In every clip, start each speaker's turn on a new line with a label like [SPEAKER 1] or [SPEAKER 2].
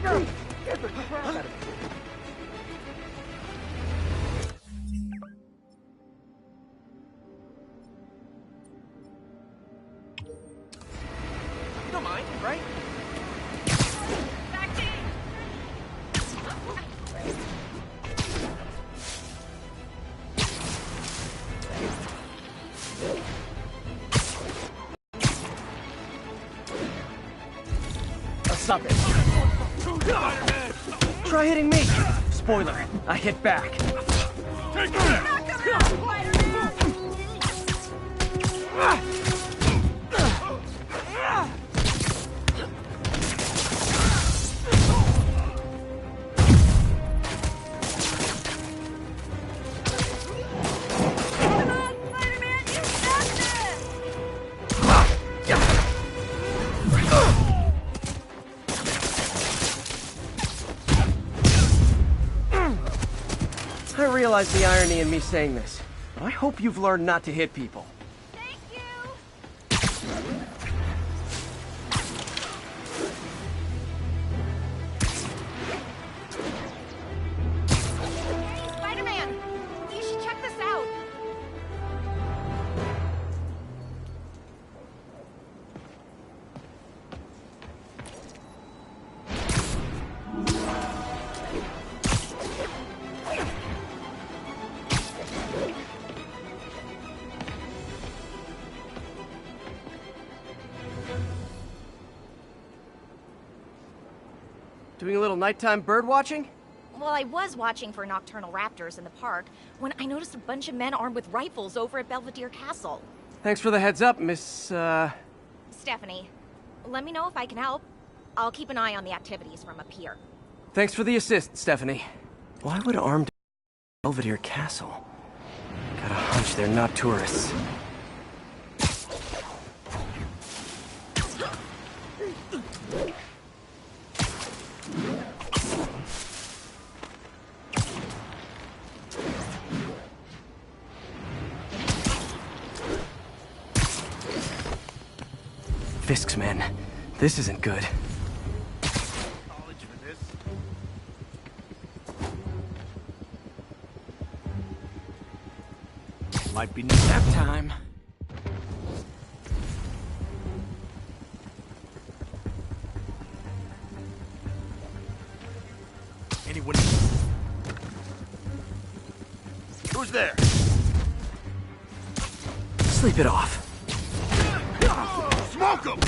[SPEAKER 1] go! Get the crap out of me. You don't mind, right? Stop it. Try hitting me. Spoiler, I hit back.
[SPEAKER 2] Take that!
[SPEAKER 1] I realize the irony in me saying this, but I hope you've learned not to hit people.
[SPEAKER 3] Thank you! Hey, Spider-Man! You should check this out!
[SPEAKER 1] Doing a little nighttime bird watching?
[SPEAKER 3] Well, I was watching for nocturnal raptors in the park when I noticed a bunch of men armed with rifles over at Belvedere Castle.
[SPEAKER 1] Thanks for the heads up, Miss,
[SPEAKER 3] Stephanie, let me know if I can help. I'll keep an eye on the activities from up here.
[SPEAKER 1] Thanks for the assist, Stephanie. Why would armed Belvedere Castle? Got a hunch they're not tourists. Fisk's men. This isn't good.
[SPEAKER 2] College for this.
[SPEAKER 1] Might be nap time.
[SPEAKER 2] Anyone? Who's there?
[SPEAKER 1] Sleep it off.
[SPEAKER 2] Smoke him!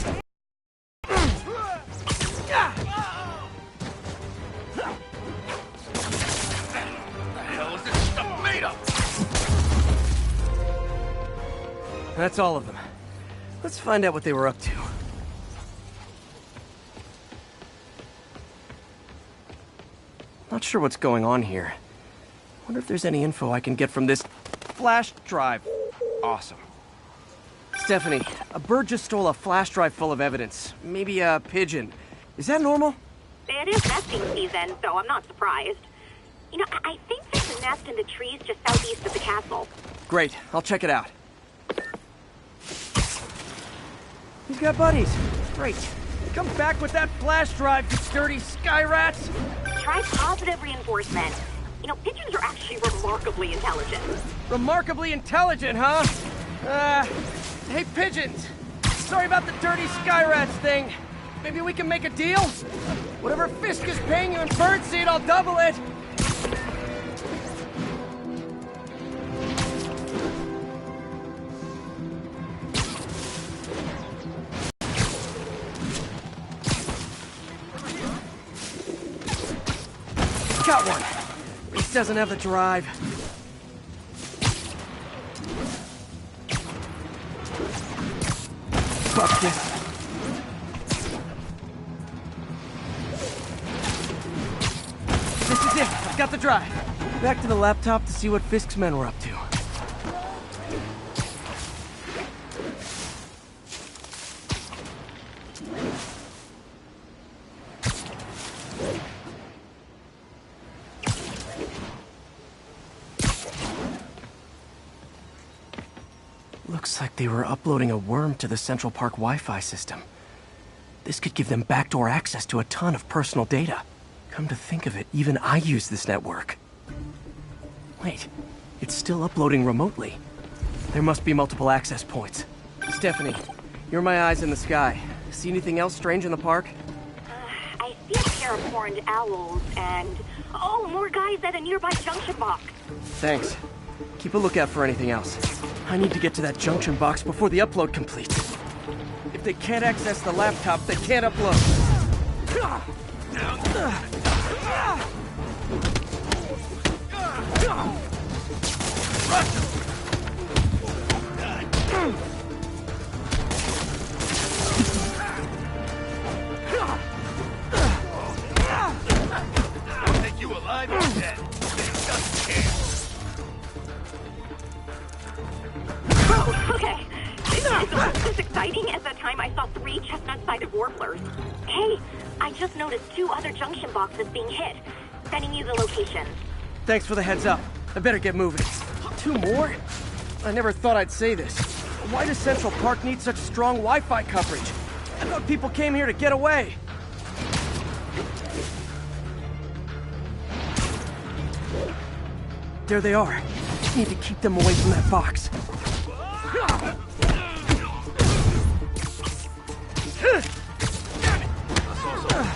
[SPEAKER 2] The hell is this stuff made of?
[SPEAKER 1] That's all of them. Let's find out what they were up to. Not sure what's going on here. Wonder if there's any info I can get from this flash drive. Awesome. Stephanie, a bird just stole a flash drive full of evidence. Maybe a pigeon. Is that normal?
[SPEAKER 4] It is nesting season, so I'm not surprised. You know, I think there's a nest in the trees just southeast of the castle.
[SPEAKER 1] Great, I'll check it out. He's got buddies. Great. Come back with that flash drive, you dirty sky rats!
[SPEAKER 4] Try positive reinforcement. You know, pigeons are actually remarkably intelligent.
[SPEAKER 1] Remarkably intelligent, huh? Hey, pigeons! Sorry about the dirty sky rats thing. Maybe we can make a deal? Whatever Fisk is paying you in birdseed, I'll double it! Got one. Reese doesn't have the drive. Fuck this. This is it. I've got the drive. Back to the laptop to see what Fisk's men were up to. Looks like they were uploading a worm to the Central Park Wi-Fi system. This could give them backdoor access to a ton of personal data. Come to think of it, even I use this network. Wait, it's still uploading remotely. There must be multiple access points. Stephanie, you're my eyes in the sky. See anything else strange in the park?
[SPEAKER 4] I see a pair of horned owls and... Oh, more guys at a nearby junction box.
[SPEAKER 1] Thanks. Keep a lookout for anything else. I need to get to that junction box before the upload completes. If they can't access the laptop, they can't upload.
[SPEAKER 2] Take you alive or dead? Just care.
[SPEAKER 4] Okay. This is as exciting as the time I saw 3 chestnut-sided warblers. Hey, I just noticed 2 other junction boxes being hit. Sending you the locations.
[SPEAKER 1] Thanks for the heads up. I better get moving. 2 more? I never thought I'd say this. Why does Central Park need such strong Wi-Fi coverage? I thought people came here to get away. There they are. Need to keep them away from that box.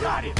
[SPEAKER 2] Got it.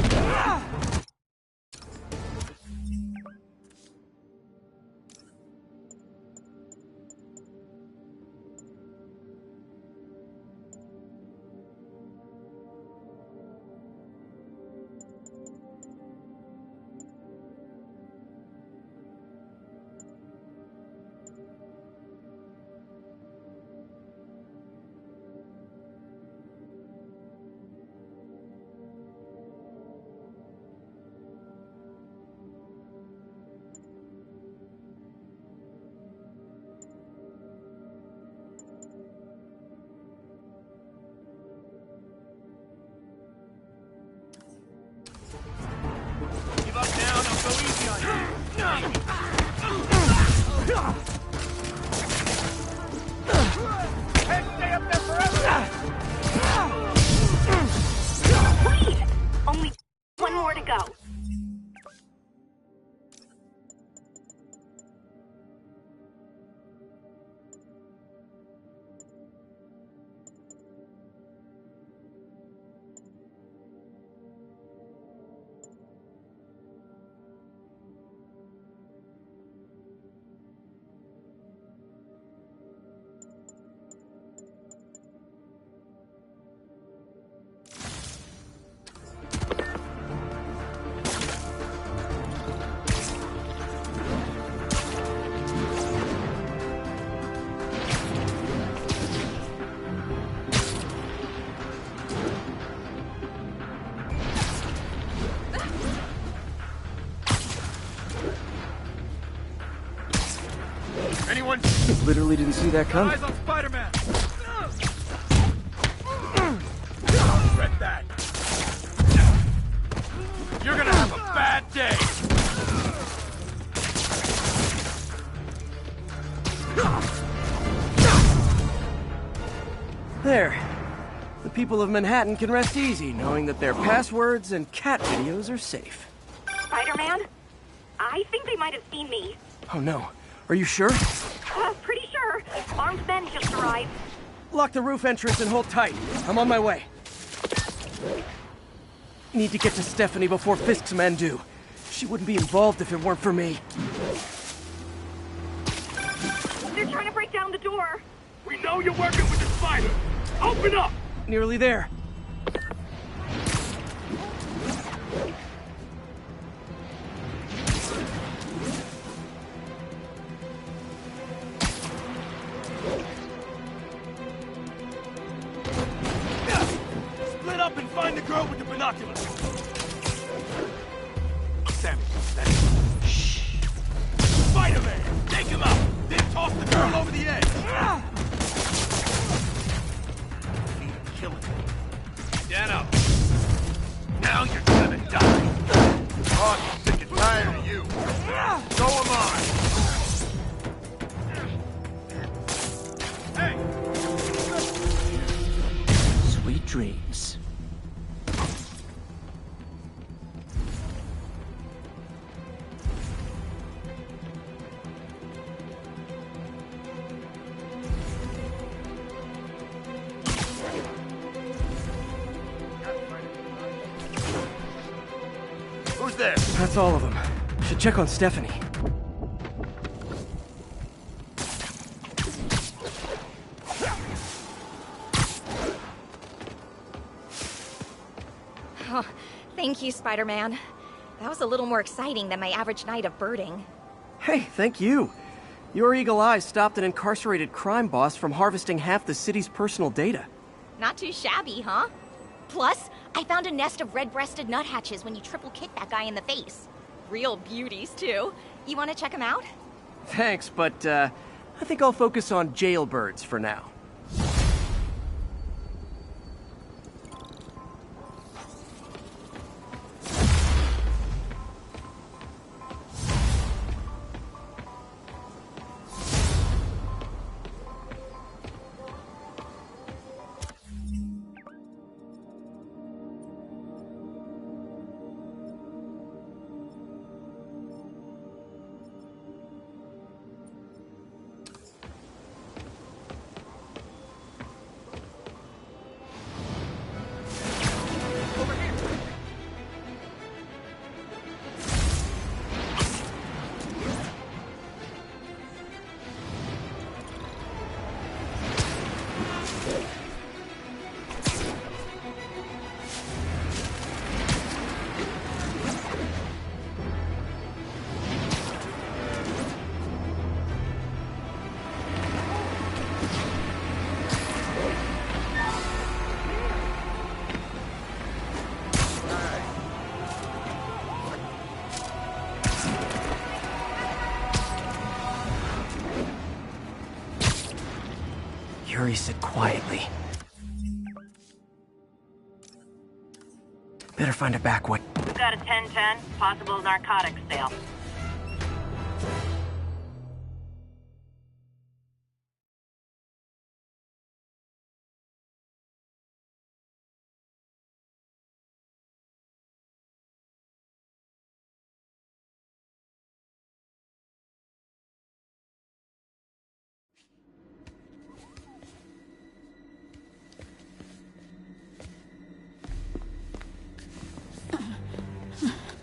[SPEAKER 2] Give up now, and I'll go easy on you. Can't stay up there forever.
[SPEAKER 4] Wait! Only 1 more to go.
[SPEAKER 2] Anyone?
[SPEAKER 1] Literally didn't see that coming.
[SPEAKER 2] Eyes on Spider-Man. Regret that. You're gonna have a bad day.
[SPEAKER 1] There. The people of Manhattan can rest easy knowing that their passwords and cat videos are safe.
[SPEAKER 4] Spider-Man? I think they might have seen me.
[SPEAKER 1] Oh no. Are you sure?
[SPEAKER 4] Pretty sure. Armed men just arrived.
[SPEAKER 1] Lock the roof entrance and hold tight. I'm on my way. Need to get to Stephanie before Fisk's men do. She wouldn't be involved if it weren't for me.
[SPEAKER 4] They're trying to break down the door.
[SPEAKER 2] We know you're working with the spider. Open up!
[SPEAKER 1] Nearly there.
[SPEAKER 2] Split up and find the girl with the binoculars. Sammy, that's... Shh. Spider-Man, take him out. Then toss the girl over the edge. Kill it. Dano. Now you're gonna die. Oh, I'm sick and tired of you. So am I. Hey!
[SPEAKER 1] Sweet dreams.
[SPEAKER 2] there?
[SPEAKER 1] That's all of them. Should check on Stephanie.
[SPEAKER 3] Oh, thank you, Spider-Man. That was a little more exciting than my average night of birding.
[SPEAKER 1] Hey, thank you. Your eagle eyes stopped an incarcerated crime boss from harvesting half the city's personal data.
[SPEAKER 3] Not too shabby, huh? Plus, I found a nest of red-breasted nuthatches when you triple kicked that guy in the face. Real beauties, too. You want to check them out?
[SPEAKER 1] Thanks, but I think I'll focus on jailbirds for now. Yuri said quietly. Better find a back way.
[SPEAKER 4] We've got a 1010, possible narcotics sale.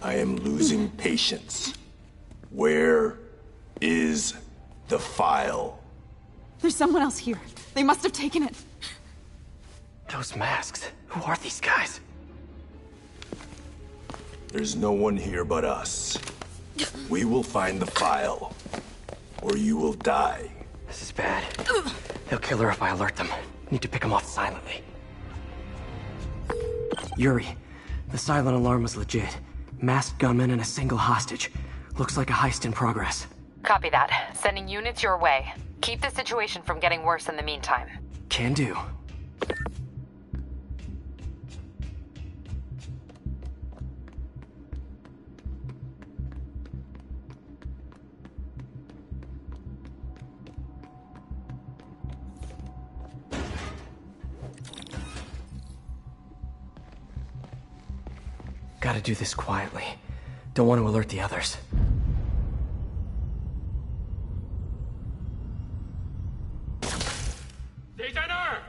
[SPEAKER 2] I am losing patience. Where is the file?
[SPEAKER 5] There's someone else here. They must have taken it.
[SPEAKER 1] Those masks. Who are these guys?
[SPEAKER 2] There's no one here but us. We will find the file, or you will die.
[SPEAKER 1] This is bad. They'll kill her if I alert them. Need to pick them off silently. Yuri, the silent alarm was legit. Masked gunmen and a single hostage. Looks like a heist in progress.
[SPEAKER 6] Copy that. Sending units your way. Keep the situation from getting worse in the meantime.
[SPEAKER 1] Can do. Gotta do this quietly. Don't want to alert the others.
[SPEAKER 2] Designer!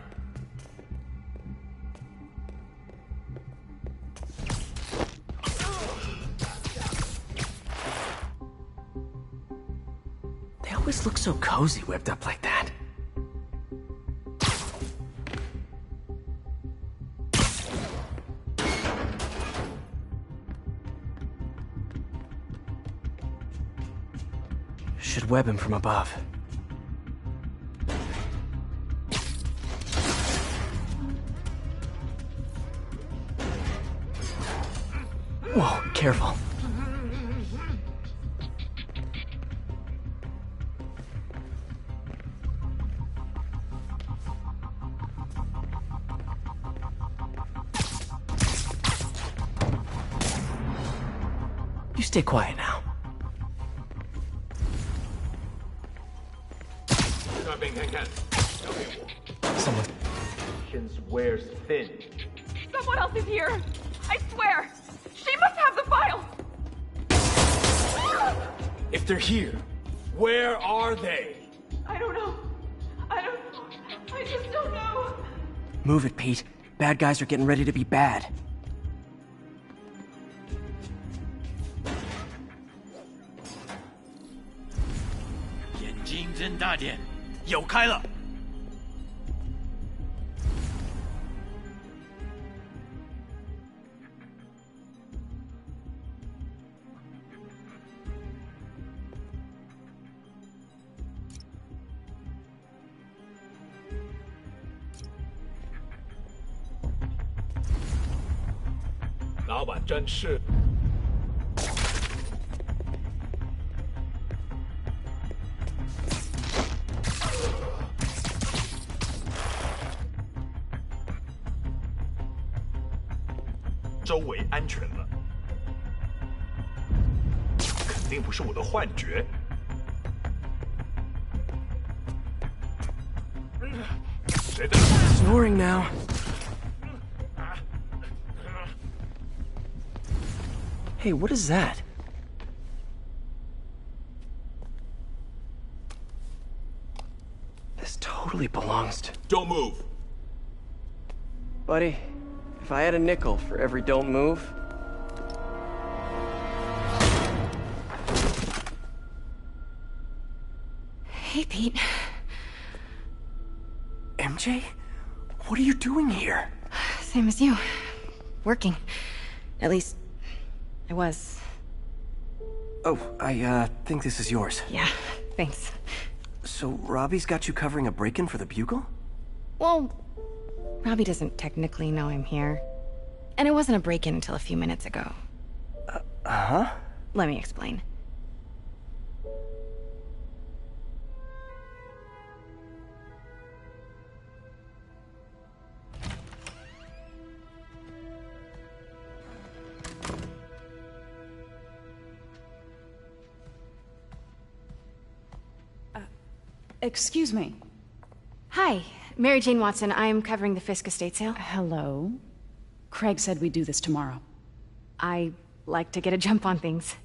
[SPEAKER 1] They always look so cozy whipped up like that. Should web him from above. Whoa, careful. You stay quiet now. Someone.
[SPEAKER 2] Wears thin.
[SPEAKER 5] Someone else is here. I swear. She must have the file.
[SPEAKER 2] If they're here, where are they?
[SPEAKER 5] I don't know. I just don't know.
[SPEAKER 1] Move it, Pete. Bad guys are getting ready to be bad.
[SPEAKER 2] 大点，有开了。
[SPEAKER 7] 老板真是。周围安全了，肯定不是我的幻觉。谁的
[SPEAKER 1] Snoring now. Hey, what is that? This totally belongs to...
[SPEAKER 7] Don't move.
[SPEAKER 1] Buddy, if I had a nickel for every don't move...
[SPEAKER 8] Hey, Pete.
[SPEAKER 1] MJ? What are you doing here?
[SPEAKER 8] Same as you. Working. At least, I was.
[SPEAKER 1] Oh, I think this is yours.
[SPEAKER 8] Yeah, thanks.
[SPEAKER 1] So, Robbie's got you covering a break-in for the Bugle?
[SPEAKER 8] Well, Robbie doesn't technically know I'm here. And it wasn't a break-in until a few minutes ago.
[SPEAKER 1] Huh?
[SPEAKER 8] Let me explain.
[SPEAKER 9] Excuse me.
[SPEAKER 8] Hi, Mary Jane Watson. I'm covering the Fisk estate sale.
[SPEAKER 9] Hello. Craig said we'd do this tomorrow.
[SPEAKER 8] I like to get a jump on things.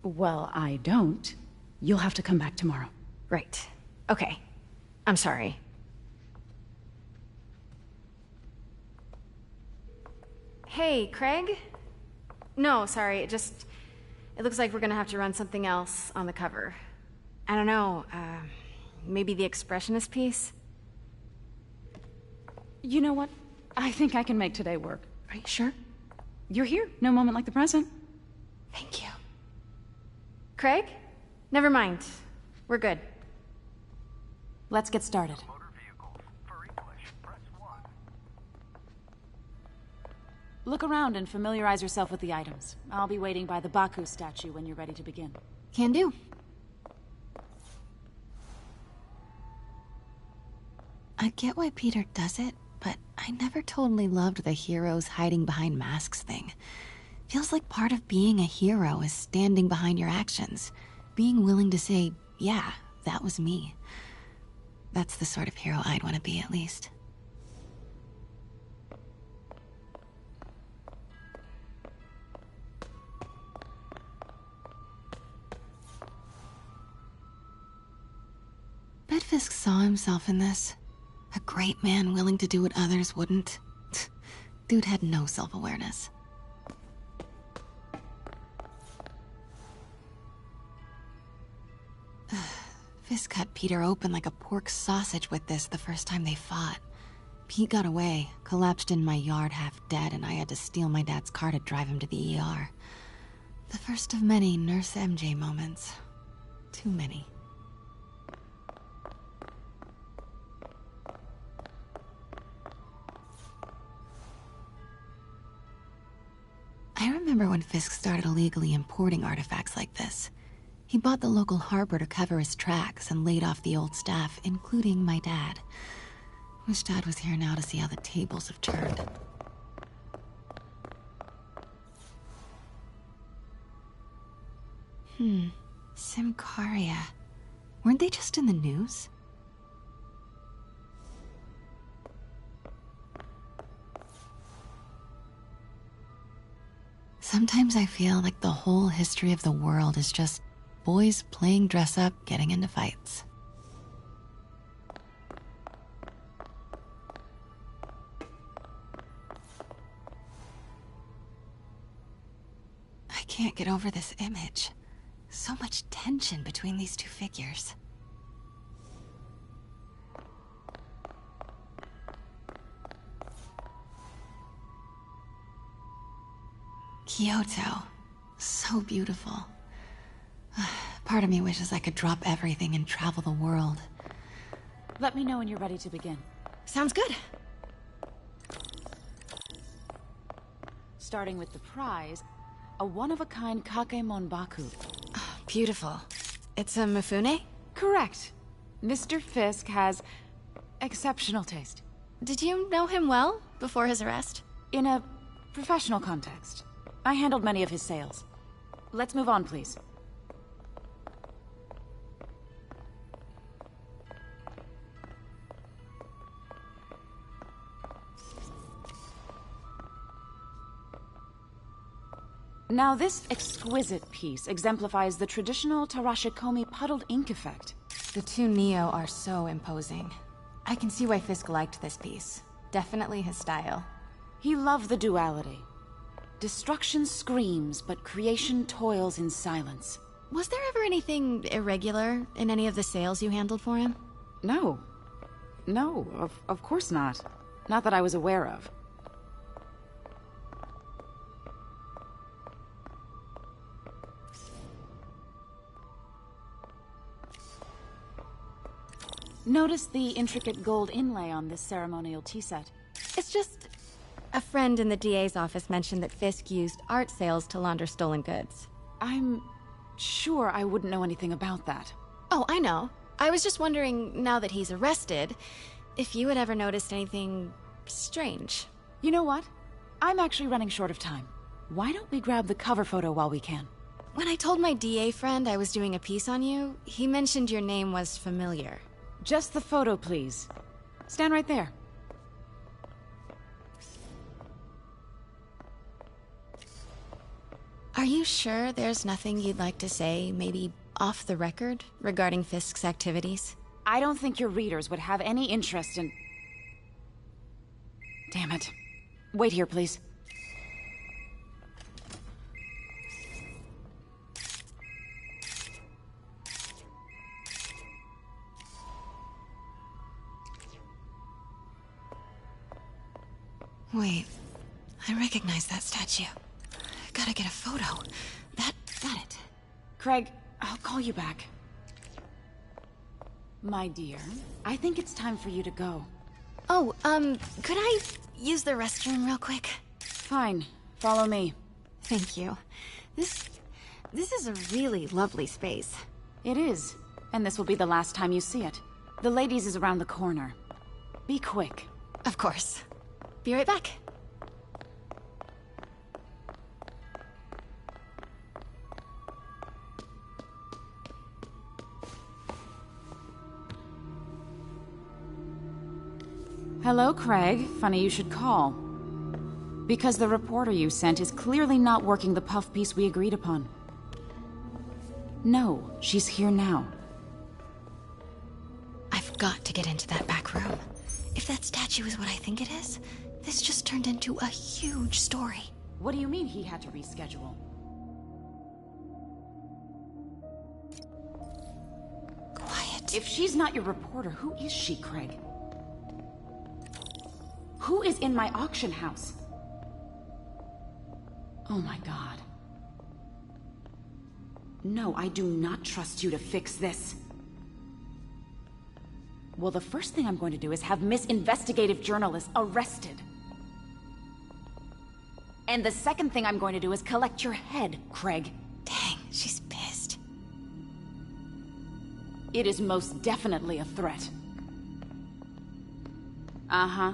[SPEAKER 9] Well, I don't. You'll have to come back tomorrow.
[SPEAKER 8] Right. Okay. I'm sorry. Hey, Craig? No, sorry, it looks like we're gonna have to run something else on the cover. I don't know, maybe the expressionist piece?
[SPEAKER 9] You know what? I think I can make today work.
[SPEAKER 8] Are you sure?
[SPEAKER 9] You're here. No moment like the present.
[SPEAKER 8] Thank you. Craig? Never mind. We're good.
[SPEAKER 9] Let's get started. Look around and familiarize yourself with the items. I'll be waiting by the Baku statue when you're ready to begin.
[SPEAKER 8] Can do.
[SPEAKER 10] I get why Peter does it, but I never totally loved the heroes hiding behind masks thing. Feels like part of being a hero is standing behind your actions. Being willing to say, yeah, that was me. That's the sort of hero I'd want to be, at least. Bet Fisk saw himself in this. A great man willing to do what others wouldn't. Dude had no self-awareness. Fisk cut Peter open like a pork sausage with this the first time they fought. Pete got away, collapsed in my yard half dead, and I had to steal my dad's car to drive him to the ER. The first of many Nurse MJ moments. Too many. I remember when Fisk started illegally importing artifacts like this. He bought the local harbor to cover his tracks and laid off the old staff, including my dad. Wish Dad was here now to see how the tables have turned. Symkaria. Weren't they just in the news? Sometimes I feel like the whole history of the world is just boys playing dress-up, getting into fights. I can't get over this image. So much tension between these two figures. Kyoto. So beautiful. Part of me wishes I could drop everything and travel the world.
[SPEAKER 9] Let me know when you're ready to begin.
[SPEAKER 8] Sounds good.
[SPEAKER 9] Starting with the prize, a one-of-a-kind Kakemon Baku.
[SPEAKER 8] Beautiful. It's a Mifune?
[SPEAKER 9] Correct. Mr. Fisk has exceptional taste.
[SPEAKER 8] Did you know him well before his arrest?
[SPEAKER 9] In a professional context. I handled many of his sales. Let's move on, please. Now, this exquisite piece exemplifies the traditional Tarashikomi puddled ink effect.
[SPEAKER 8] The two Neo are so imposing. I can see why Fisk liked this piece. Definitely his style.
[SPEAKER 9] He loved the duality. Destruction screams, but creation toils in silence.
[SPEAKER 8] Was there ever anything irregular in any of the sales you handled for him?
[SPEAKER 9] No. No, of course not. Not that I was aware of. Notice the intricate gold inlay on this ceremonial tea set.
[SPEAKER 8] It's just... a friend in the DA's office mentioned that Fisk used art sales to launder stolen goods.
[SPEAKER 9] I'm sure I wouldn't know anything about that.
[SPEAKER 8] Oh, I know. I was just wondering, now that he's arrested, if you had ever noticed anything strange.
[SPEAKER 9] You know what? I'm actually running short of time. Why don't we grab the cover photo while we can?
[SPEAKER 8] When I told my DA friend I was doing a piece on you, he mentioned your name was familiar.
[SPEAKER 9] Just the photo, please. Stand right there.
[SPEAKER 8] Are you sure there's nothing you'd like to say, maybe off the record, regarding Fisk's activities?
[SPEAKER 9] I don't think your readers would have any interest in... Damn it. Wait here, please.
[SPEAKER 10] Wait, I recognize that statue. Gotta get a photo. Got it.
[SPEAKER 9] Craig, I'll call you back. My dear, I think it's time for you to go.
[SPEAKER 8] Oh, could I use the restroom real quick?
[SPEAKER 9] Fine. Follow me.
[SPEAKER 8] Thank you. This is a really lovely space.
[SPEAKER 9] It is. And this will be the last time you see it. The ladies is around the corner. Be quick.
[SPEAKER 8] Of course. Be right back.
[SPEAKER 9] Hello, Craig. Funny you should call. Because the reporter you sent is clearly not working the puff piece we agreed upon. No, she's here now.
[SPEAKER 10] I've got to get into that back room. If that statue is what I think it is, this just turned into a huge story.
[SPEAKER 9] What do you mean he had to reschedule?
[SPEAKER 10] Quiet.
[SPEAKER 9] If she's not your reporter, who is she, Craig? Who is in my auction house? Oh my god. No, I do not trust you to fix this. Well, the first thing I'm going to do is have Miss Investigative Journalist arrested. And the second thing I'm going to do is collect your head, Craig.
[SPEAKER 10] Dang, she's pissed.
[SPEAKER 9] It is most definitely a threat. Uh-huh.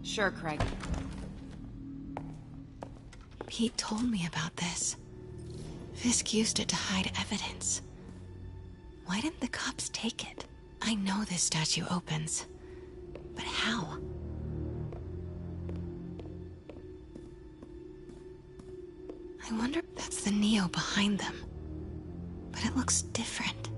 [SPEAKER 9] Sure, Craig.
[SPEAKER 10] Pete told me about this. Fisk used it to hide evidence. Why didn't the cops take it? I know this statue opens. But how? I wonder if that's the Neo behind them. But it looks different.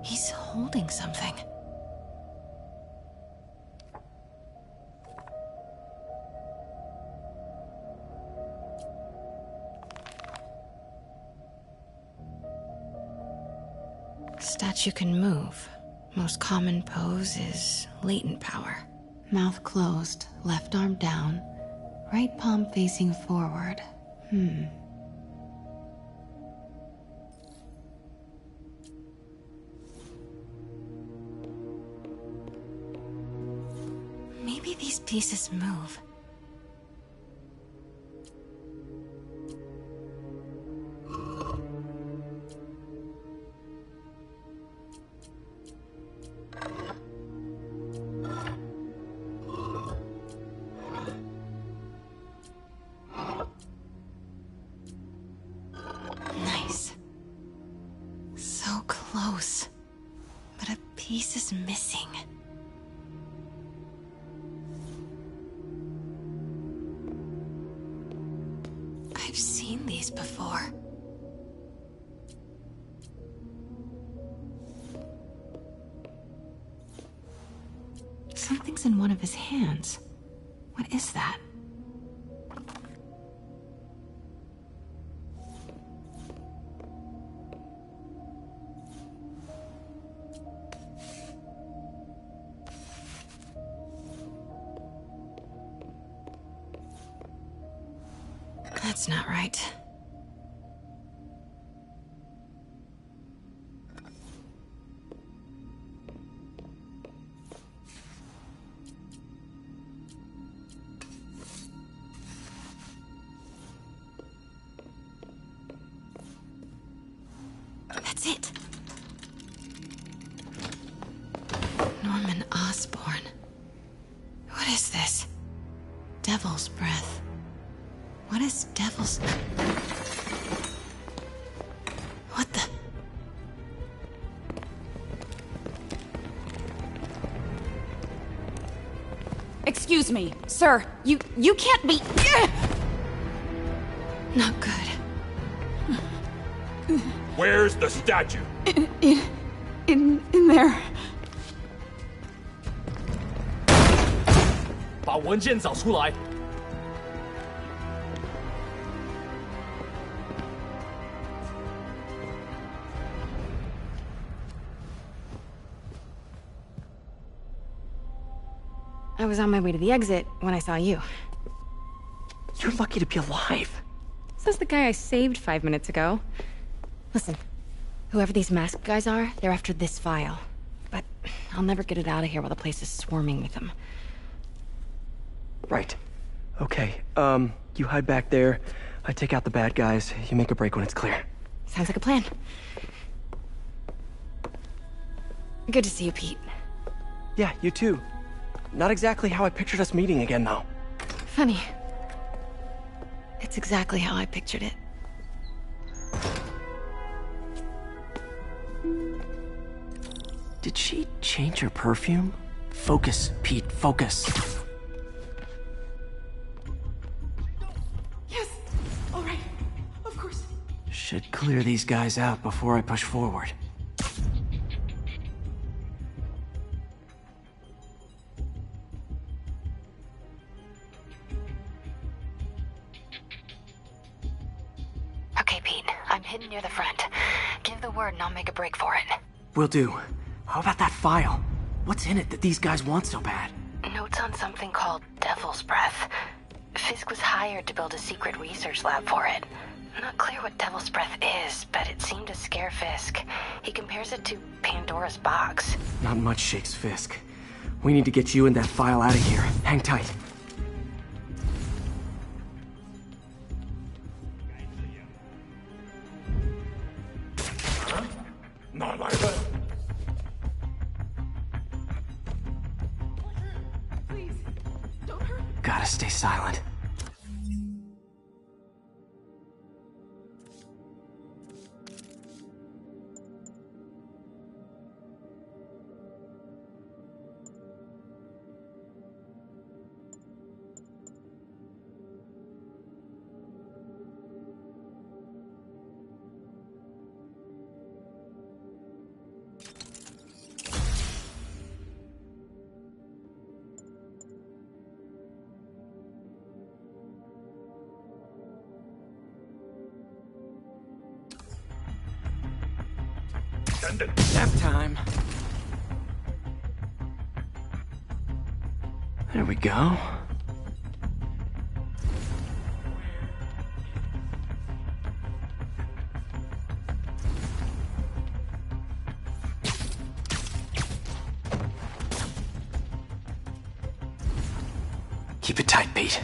[SPEAKER 10] He's holding something. Statue can move. Most common pose is latent power. Mouth closed, left arm down, right palm facing forward. Maybe these pieces move. Nice. So close. But a piece is missing. I've seen these before. Something's in one of his hands. What is that? That's not right. That's it. Norman Osborn. What is this? Devil's breath. What is devil's... What the...
[SPEAKER 9] Excuse me, sir. You can't be...
[SPEAKER 10] Not good.
[SPEAKER 7] Where's the statue?
[SPEAKER 9] In there.
[SPEAKER 11] 把文件找出来。
[SPEAKER 8] I was on my way to the exit when I saw you.
[SPEAKER 1] You're lucky to be alive.
[SPEAKER 8] Says the guy I saved 5 minutes ago. Listen, whoever these masked guys are, they're after this file. But I'll never get it out of here while the place is swarming with them.
[SPEAKER 1] Right. Okay, you hide back there. I take out the bad guys. You make a break when it's clear.
[SPEAKER 8] Sounds like a plan. Good to see you, Pete.
[SPEAKER 1] Yeah, you too. Not exactly how I pictured us meeting again, though.
[SPEAKER 8] Funny. It's exactly how I pictured it.
[SPEAKER 1] Did she change her perfume? Focus, Pete, focus.
[SPEAKER 5] Yes! All right. Of course.
[SPEAKER 1] Should clear these guys out before I push forward.
[SPEAKER 10] Okay, Pete. I'm hidden near the front. Give the word and I'll make a break for it.
[SPEAKER 1] Will do. How about that file? What's in it that these guys want so bad?
[SPEAKER 10] Notes on something called Devil's Breath. Fisk was hired to build a secret research lab for it. Not clear what Devil's Breath is, but it seemed to scare Fisk. He compares it to Pandora's box.
[SPEAKER 1] Not much shakes Fisk. We need to get you and that file out of here. Hang tight. Gotta stay silent. Nap time. There we go. Keep it tight, Pete.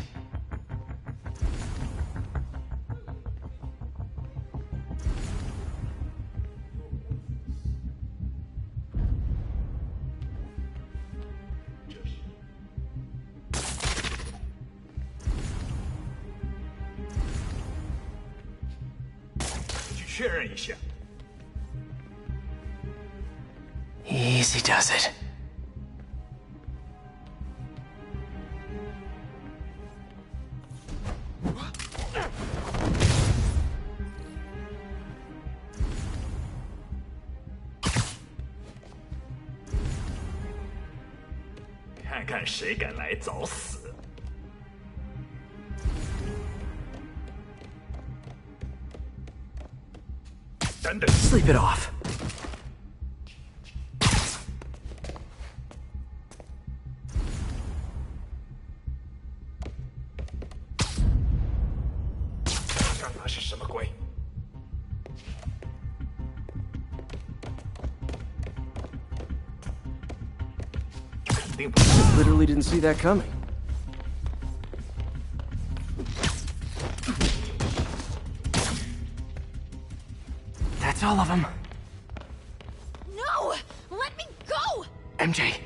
[SPEAKER 1] Easy does it. Sleep it off. Literally didn't see that coming. That's all of them.
[SPEAKER 3] No! Let me go!
[SPEAKER 1] MJ.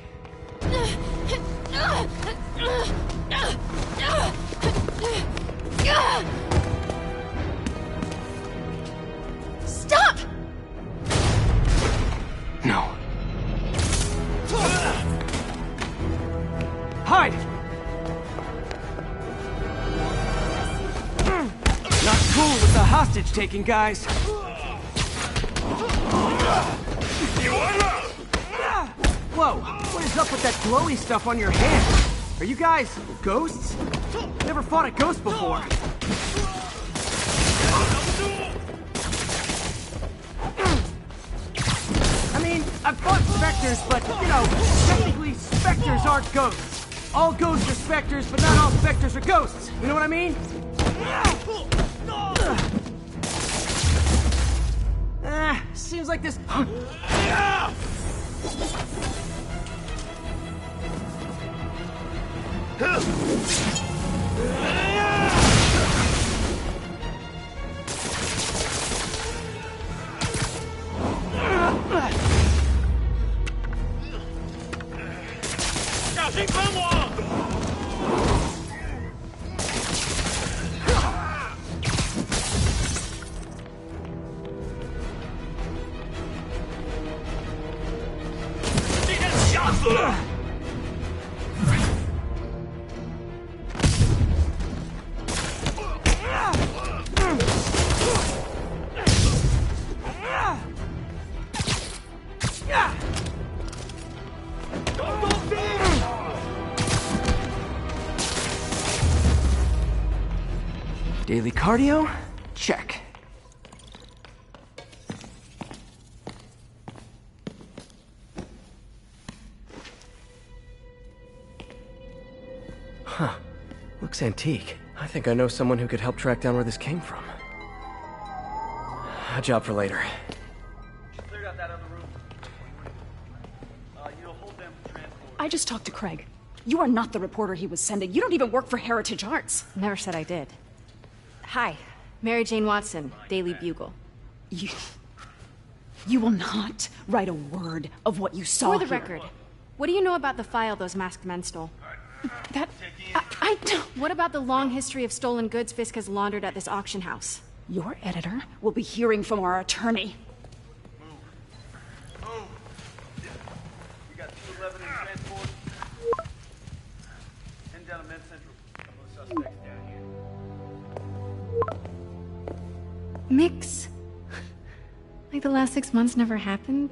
[SPEAKER 3] Stop!
[SPEAKER 1] No. Hide! Not cool with the hostage taking, guys. Whoa, what is up with that glowy stuff on your hand? Are you guys ghosts? Never fought a ghost before. I mean, I've fought specters, but, you know, technically specters aren't ghosts. All ghosts are specters, but not all specters are ghosts. You know what I mean? Seems like this... Daily cardio? Check. Huh. Looks antique. I think I know someone who could help track down where this came from. A job for later.
[SPEAKER 12] I just talked to Craig. You are not the reporter he was sending. You don't even work for Heritage Arts.
[SPEAKER 8] Never said I did. Hi, Mary Jane Watson, Daily Bugle.
[SPEAKER 12] You will not write a word of what you saw
[SPEAKER 8] For the
[SPEAKER 12] here.
[SPEAKER 8] record, what do you know about the file those masked men stole?
[SPEAKER 12] I don't...
[SPEAKER 8] What about the long history of stolen goods Fisk has laundered at this auction house?
[SPEAKER 12] Your editor will be hearing from our attorney.
[SPEAKER 2] We got 211 in transport. Heading down to Med Central. Couple of suspects down here.
[SPEAKER 8] Mix. Like the last 6 months never happened?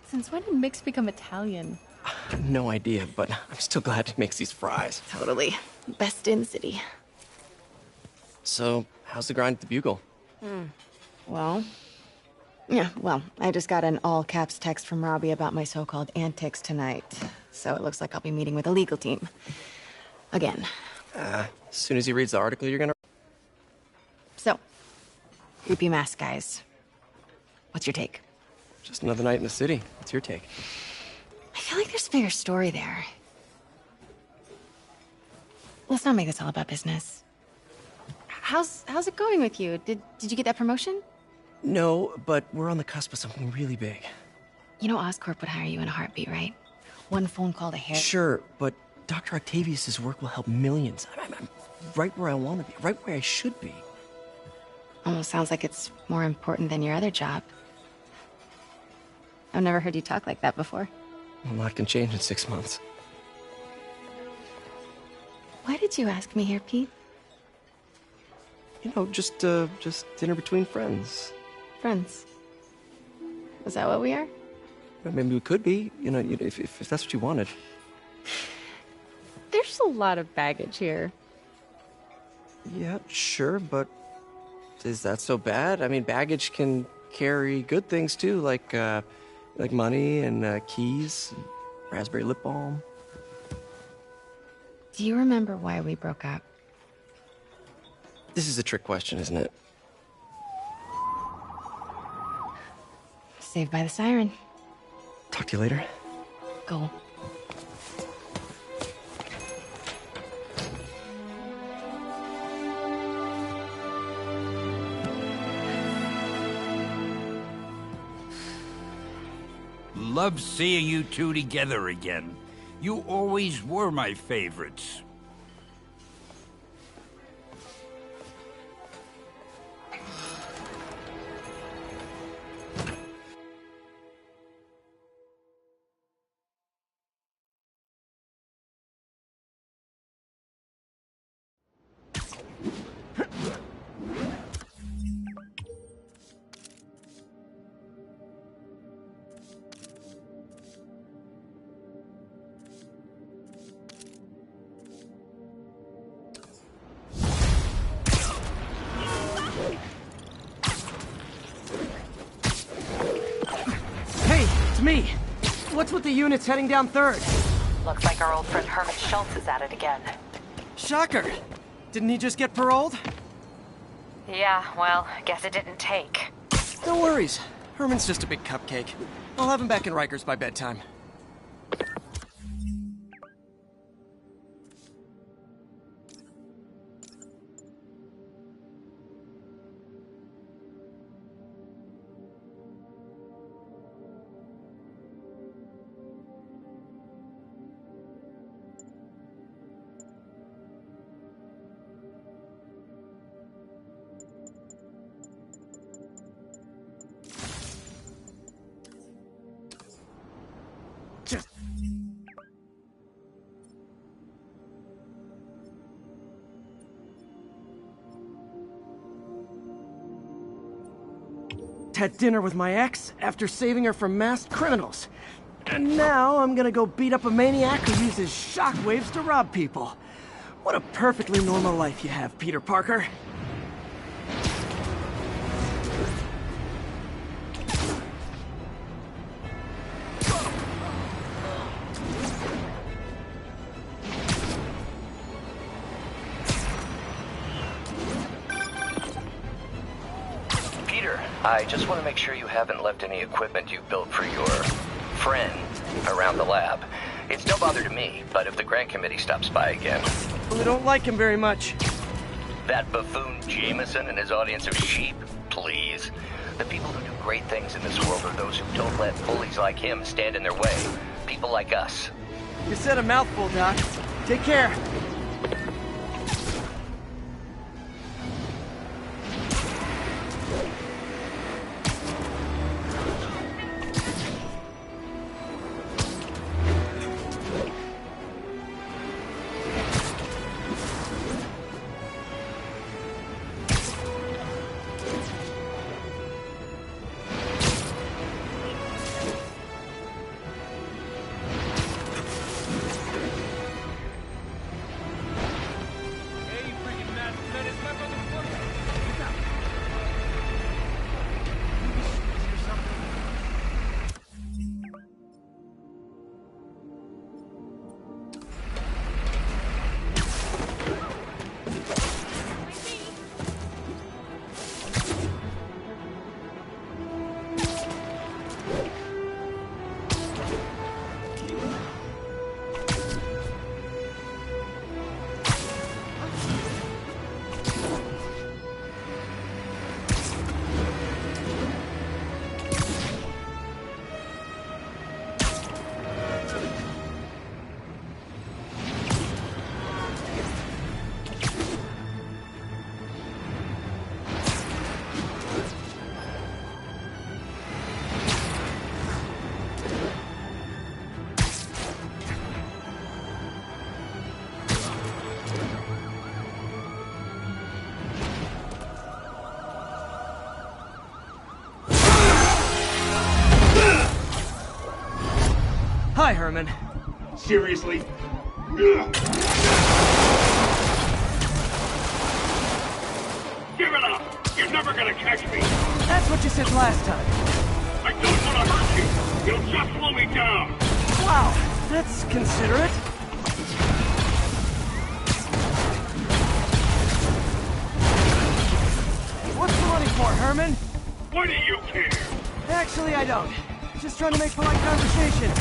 [SPEAKER 13] Since when did Mix become Italian?
[SPEAKER 1] No idea, but I'm still glad he makes these fries.
[SPEAKER 10] Totally. Best in the city.
[SPEAKER 1] So, how's the grind at the Bugle?
[SPEAKER 10] Well, I just got an all-caps text from Robbie about my so-called antics tonight. So it looks like I'll be meeting with a legal team. Again.
[SPEAKER 1] As soon as he reads the article, you're gonna...
[SPEAKER 10] So, creepy mask guys. What's your take?
[SPEAKER 1] Just another night in the city. What's your take?
[SPEAKER 10] I feel like there's a bigger story there. Let's not make this all about business. How's it going with you? Did you get that promotion?
[SPEAKER 1] No, but we're on the cusp of something really big.
[SPEAKER 10] You know Oscorp would hire you in a heartbeat, right? One phone call to Harry.
[SPEAKER 1] Sure, but Dr. Octavius' work will help millions. I'm right where I want to be, right where I should be.
[SPEAKER 10] Almost sounds like it's more important than your other job. I've never heard you talk like that before.
[SPEAKER 1] A lot can change in 6 months.
[SPEAKER 10] Why did you ask me here, Pete?
[SPEAKER 1] You know, just dinner between friends.
[SPEAKER 10] Friends. Is that what we are?
[SPEAKER 1] Maybe we could be, you know, if that's what you wanted.
[SPEAKER 13] There's a lot of baggage here.
[SPEAKER 1] Yeah, sure, but is that so bad? I mean, baggage can carry good things too, like money and keys, and raspberry lip balm.
[SPEAKER 10] Do you remember why we broke up?
[SPEAKER 1] This is a trick question, isn't it?
[SPEAKER 10] Saved by the siren.
[SPEAKER 1] Talk to you later.
[SPEAKER 10] Go.
[SPEAKER 2] Love seeing you two together again. You always were my favorites.
[SPEAKER 1] It's me. What's with the units heading down 3rd?
[SPEAKER 6] Looks like our old friend Herman Schultz is at it again.
[SPEAKER 1] Shocker. Didn't he just get paroled?
[SPEAKER 6] Yeah, well, guess it didn't take.
[SPEAKER 1] No worries. Herman's just a big cupcake. I'll have him back in Rikers by bedtime. Had dinner with my ex after saving her from masked criminals. And now I'm gonna go beat up a maniac who uses shockwaves to rob people. What a perfectly normal life you have, Peter Parker.
[SPEAKER 14] I just want to make sure you haven't left any equipment you built for your friend around the lab. It's no bother to me, but if the grant committee stops by again...
[SPEAKER 1] We don't like him very much.
[SPEAKER 14] That buffoon Jameson and his audience of sheep? Please. The people who do great things in this world are those who don't let bullies like him stand in their way. People like us.
[SPEAKER 1] You said a mouthful, Doc. Take care. Herman.
[SPEAKER 7] Seriously? Give it up! You're never gonna catch me!
[SPEAKER 1] That's what you said last time.
[SPEAKER 7] I don't want to hurt you! You'll just slow me down!
[SPEAKER 1] Wow, that's considerate. What's the money for, Herman?
[SPEAKER 7] Why do you care?
[SPEAKER 1] Actually, I don't. Just trying to make polite conversation.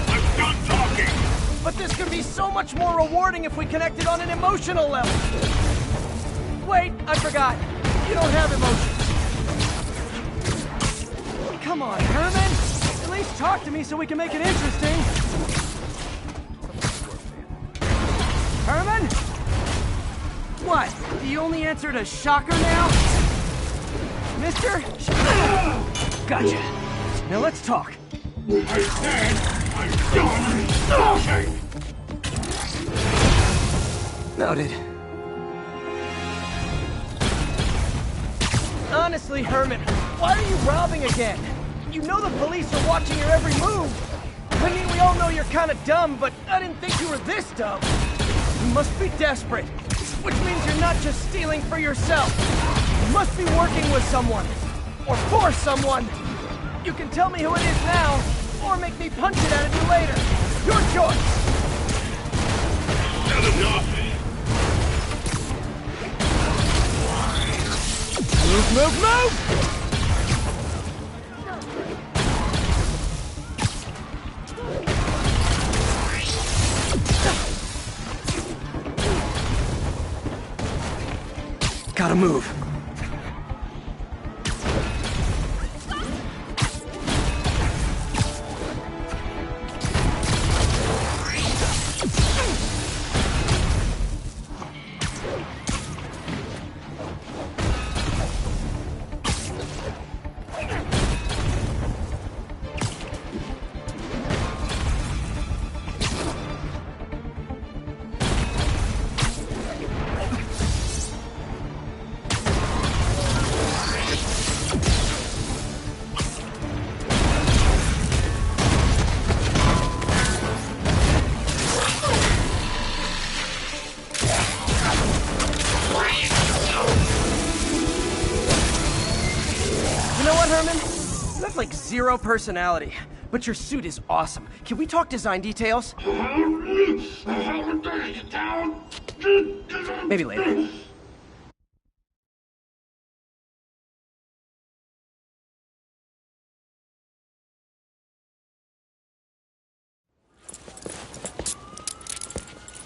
[SPEAKER 7] I'm done talking!
[SPEAKER 1] But this could be so much more rewarding if we connected on an emotional level. Wait, I forgot. You don't have emotions. Come on, Herman. At least talk to me so we can make it interesting. Herman? What? You only answered a shocker now? Mister? Gotcha. Now let's talk.
[SPEAKER 7] I said I'm done talking!
[SPEAKER 1] Noted. Honestly, Herman, why are you robbing again? You know the police are watching your every move. I mean, we all know you're kind of dumb, but I didn't think you were this dumb. You must be desperate, which means you're not just stealing for yourself. You must be working with someone, or for someone. You can tell me who it is now, or make me punch it out of you later. Your choice.
[SPEAKER 7] Not enough!
[SPEAKER 1] Move, move, move! Gotta move. Like zero personality, but your suit is awesome. Can we talk design details? Maybe later.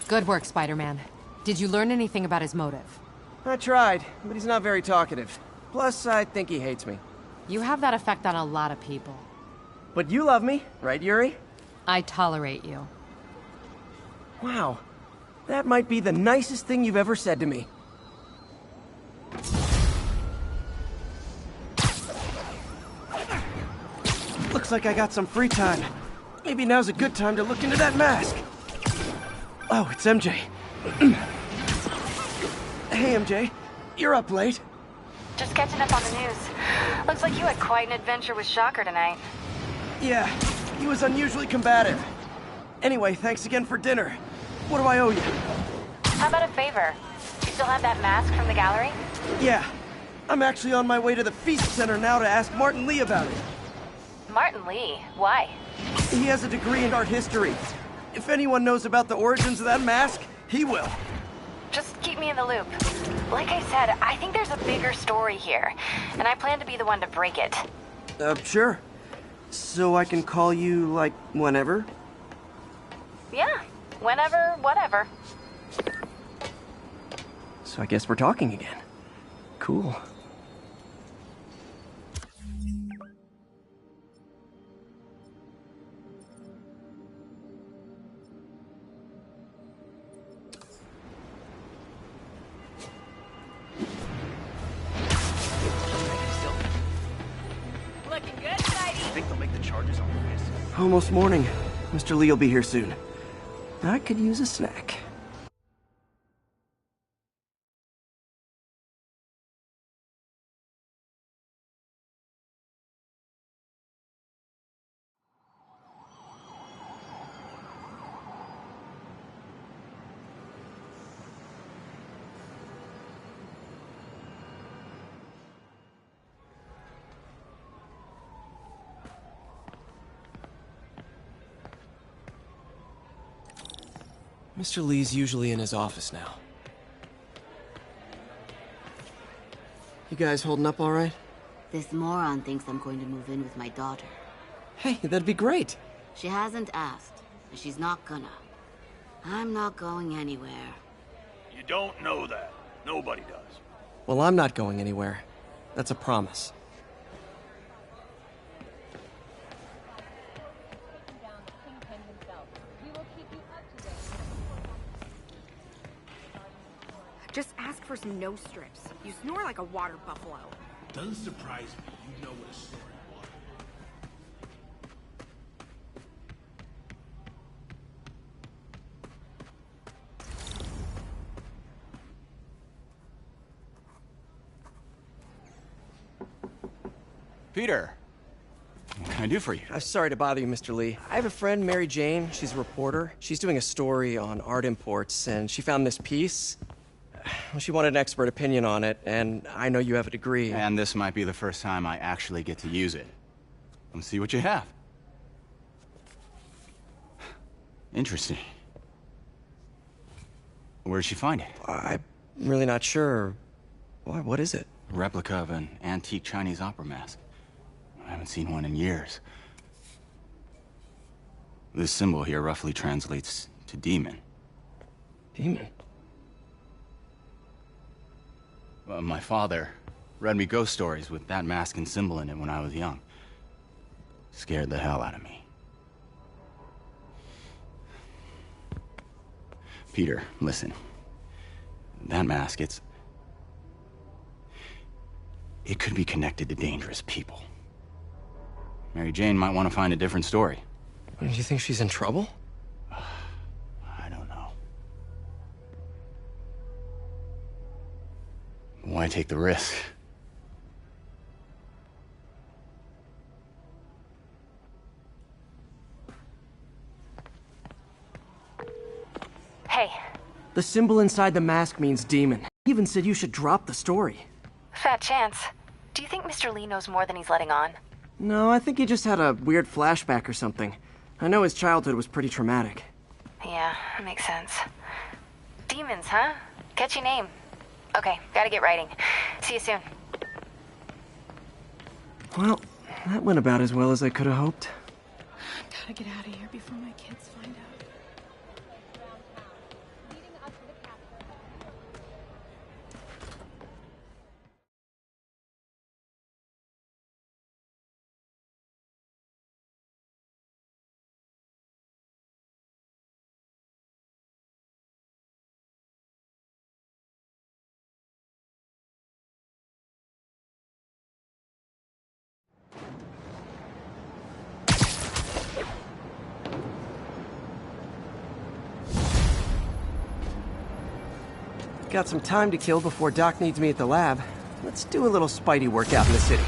[SPEAKER 15] Good work, Spider-Man. Did you learn anything about his motive?
[SPEAKER 1] I tried, but he's not very talkative. Plus, I think he hates me.
[SPEAKER 15] You have that effect on a lot of people.
[SPEAKER 1] But you love me, right, Yuri?
[SPEAKER 15] I tolerate you.
[SPEAKER 1] Wow. That might be the nicest thing you've ever said to me. Looks like I got some free time. Maybe now's a good time to look into that mask. Oh, it's MJ. Hey, MJ. You're up late.
[SPEAKER 6] Just catching up on the news. Looks like you had quite an adventure with Shocker tonight.
[SPEAKER 1] Yeah, he was unusually combative. Anyway, thanks again for dinner. What do I owe you?
[SPEAKER 6] How about a favor? You still have that mask from the gallery?
[SPEAKER 1] Yeah. I'm actually on my way to the Feast Center now to ask Martin Lee about it.
[SPEAKER 6] Martin Lee? Why?
[SPEAKER 1] He has a degree in art history. If anyone knows about the origins of that mask, he will.
[SPEAKER 6] Just keep me in the loop. Like I said, I think there's a bigger story here, and I plan to be the one to break it.
[SPEAKER 1] Sure. So I can call you, like, whenever?
[SPEAKER 6] Yeah, whenever, whatever.
[SPEAKER 1] So I guess we're talking again. Cool.
[SPEAKER 3] Looking good, Spidey.
[SPEAKER 1] Think they'll make the charges on this? Almost morning. Mr. Lee will be here soon. I could use a snack. Mr. Lee's usually in his office now. You guys holding up all right?
[SPEAKER 16] This moron thinks I'm going to move in with my daughter.
[SPEAKER 1] Hey, that'd be great.
[SPEAKER 16] She hasn't asked, and she's not gonna. I'm not going anywhere.
[SPEAKER 2] You don't know that. Nobody does.
[SPEAKER 1] Well, I'm not going anywhere. That's a promise.
[SPEAKER 17] Just ask for some nose strips. You snore like a water buffalo.
[SPEAKER 7] Doesn't surprise me. You know what a story was.
[SPEAKER 18] Peter, what can I do for you?
[SPEAKER 1] I'm sorry to bother you, Mr. Lee. I have a friend, Mary Jane. She's a reporter. She's doing a story on art imports, and she found this piece. Well, she wanted an expert opinion on it, and I know you have a degree.
[SPEAKER 18] And this might be the first time I actually get to use it. Let's see what you have. Interesting. Where'd she find it?
[SPEAKER 1] I'm really not sure. Why, what is it?
[SPEAKER 18] A replica of an antique Chinese opera mask. I haven't seen one in years. This symbol here roughly translates to demon.
[SPEAKER 1] Demon?
[SPEAKER 18] My father read me ghost stories with that mask and symbol in it when I was young. Scared the hell out of me. Peter, listen. That mask, it could be connected to dangerous people. Mary Jane might want to find a different story.
[SPEAKER 1] Do you think she's in trouble?
[SPEAKER 18] I don't know. Why take the risk?
[SPEAKER 6] Hey.
[SPEAKER 1] The symbol inside the mask means demon. He even said you should drop the story.
[SPEAKER 6] Fat chance. Do you think Mr. Lee knows more than he's letting on?
[SPEAKER 1] No, I think he just had a weird flashback or something. I know his childhood was pretty traumatic.
[SPEAKER 6] Yeah, makes sense. Demons, huh? Catchy name. Okay, gotta get writing. See you soon.
[SPEAKER 1] Well, that went about as well as I could have hoped.
[SPEAKER 12] Gotta get out of here before my kids find out.
[SPEAKER 1] Got some time to kill before Doc needs me at the lab. Let's do a little Spidey workout in the city.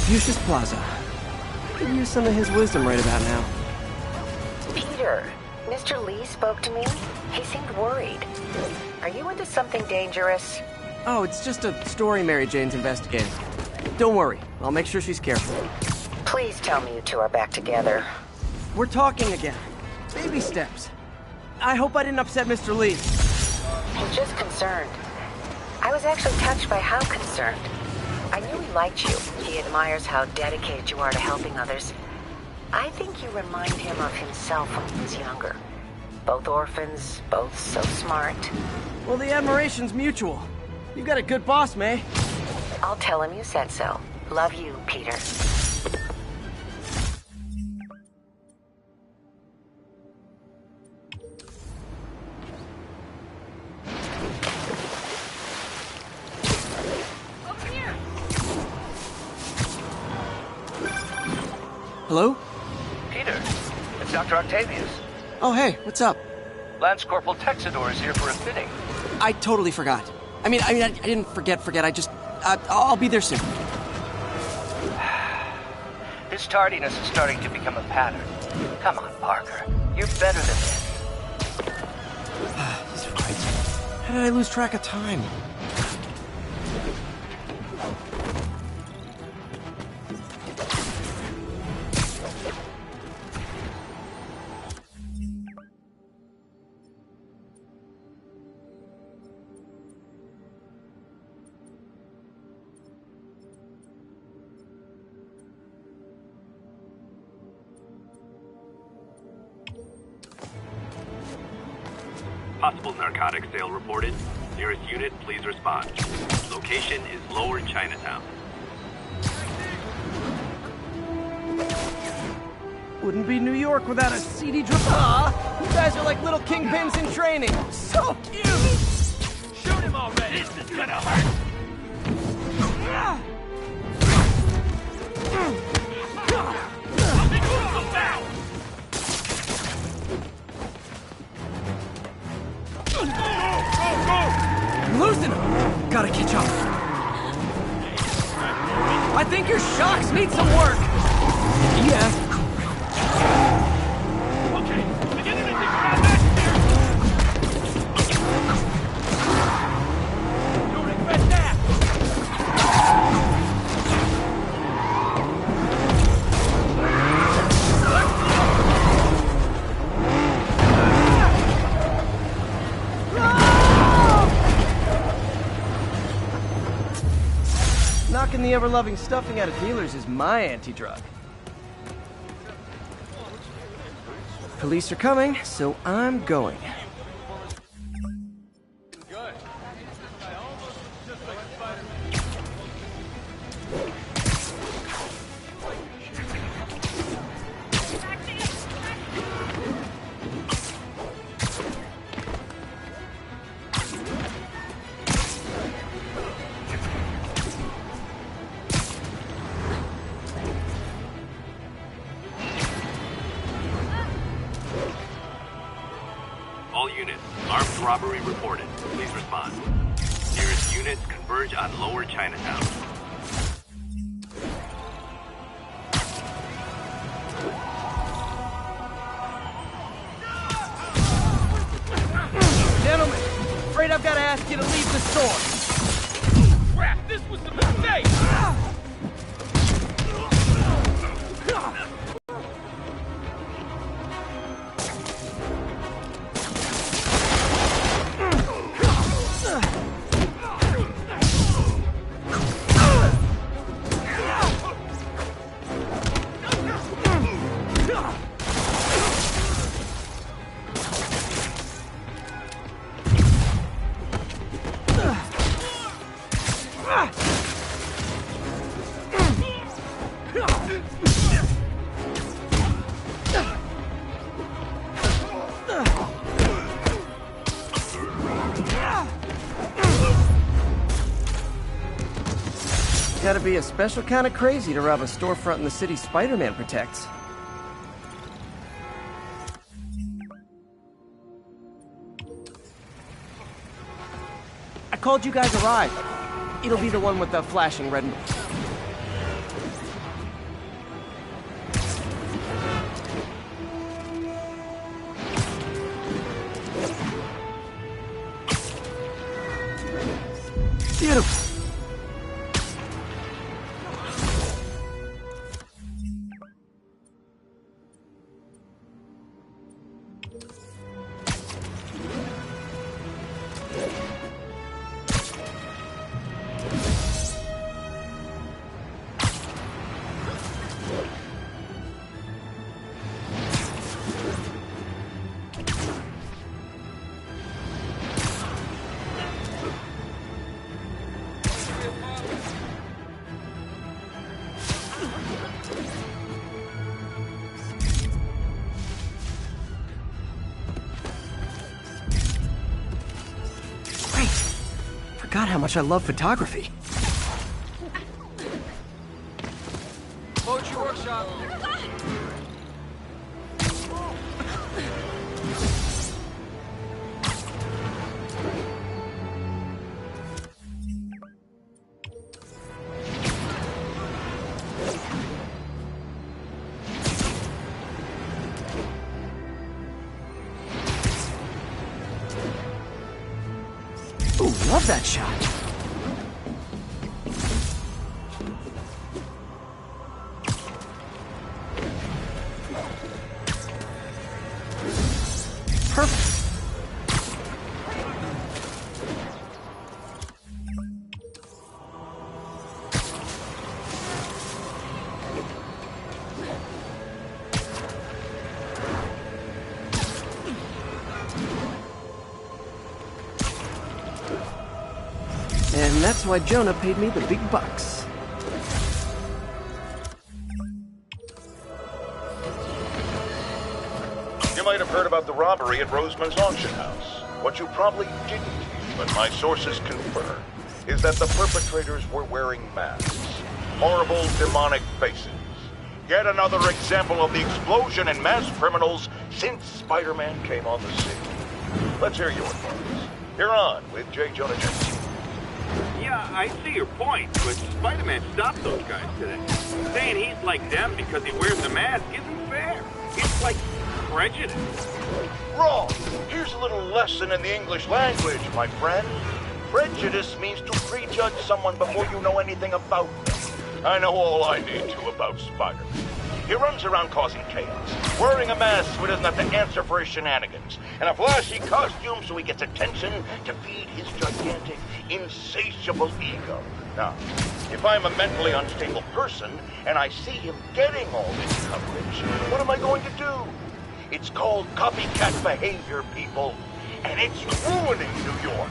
[SPEAKER 1] Confucius Plaza. Could use some of his wisdom right about now.
[SPEAKER 19] Peter, Mr. Lee spoke to me. He seemed worried. Are you into something dangerous?
[SPEAKER 1] Oh, it's just a story Mary Jane's investigating. Don't worry, I'll make sure she's careful.
[SPEAKER 19] Please tell me you two are back together.
[SPEAKER 1] We're talking again. Baby steps. I hope I didn't upset Mr. Lee.
[SPEAKER 19] He's just concerned. I was actually touched by how concerned. I knew he liked you. He admires how dedicated you are to helping others. I think you remind him of himself when he was younger. Both orphans, both so smart.
[SPEAKER 1] Well, the admiration's mutual. You got a good boss, May.
[SPEAKER 19] I'll tell him you said so. Love you, Peter.
[SPEAKER 1] Hello?
[SPEAKER 14] Peter, it's Dr. Octavius.
[SPEAKER 1] Oh, hey, what's up?
[SPEAKER 14] Lance Corporal Texador is here for a fitting.
[SPEAKER 1] I totally forgot. I didn't forget. I just... I'll be there soon.
[SPEAKER 14] His tardiness is starting to become a pattern. Come on, Parker. You're better than this.
[SPEAKER 1] He's right. How did I lose track of time?
[SPEAKER 2] Possible narcotics sale reported. Nearest unit, please respond. Location is Lower Chinatown.
[SPEAKER 1] Wouldn't be New York without a seedy drama. You guys are like little kingpins in training. So cute!
[SPEAKER 2] Shoot him already! This is gonna hurt!
[SPEAKER 1] I'm losing him! Gotta catch up. I think your shocks need some work! Yeah. Knocking the ever-loving stuffing out of dealers is my anti-drug. Police are coming, so I'm going.
[SPEAKER 2] All units, armed robbery reported. Please respond. Nearest units converge on Lower Chinatown.
[SPEAKER 1] Gentlemen, afraid I've got to ask you to leave the store.
[SPEAKER 2] Crap, this was a mistake!
[SPEAKER 1] Gotta be a special kind of crazy to rob a storefront in the city Spider-Man protects. I called you guys a ride. It'll be the one with the flashing red... Beautiful. Forgot how much I love photography.
[SPEAKER 2] Poetry workshop.
[SPEAKER 1] Ooh, love that shot. Perfect. And that's why Jonah paid me the big bucks.
[SPEAKER 20] You might have heard about the robbery at Roseman's auction house. What you probably didn't, but my sources confirm, is that the perpetrators were wearing masks. Horrible, demonic faces. Yet another example of the explosion in mass criminals since Spider-Man came on the scene. Let's hear your thoughts. You're on with J. Jonah Jameson.
[SPEAKER 7] Yeah, I see your point, but Spider-Man stopped those guys today. Saying he's like them because he wears the mask isn't fair. It's like prejudice.
[SPEAKER 20] Wrong. Here's a little lesson in the English language, my friend. Prejudice means to prejudge someone before you know anything about them. I know all I need to about Spider-Man. He runs around causing chaos, wearing a mask so he doesn't have to answer for his shenanigans, and a flashy costume so he gets attention to feed his gigantic, insatiable ego. Now, if I'm a mentally unstable person and I see him getting all this coverage, what am I going to do? It's called copycat behavior, people, and it's ruining New York.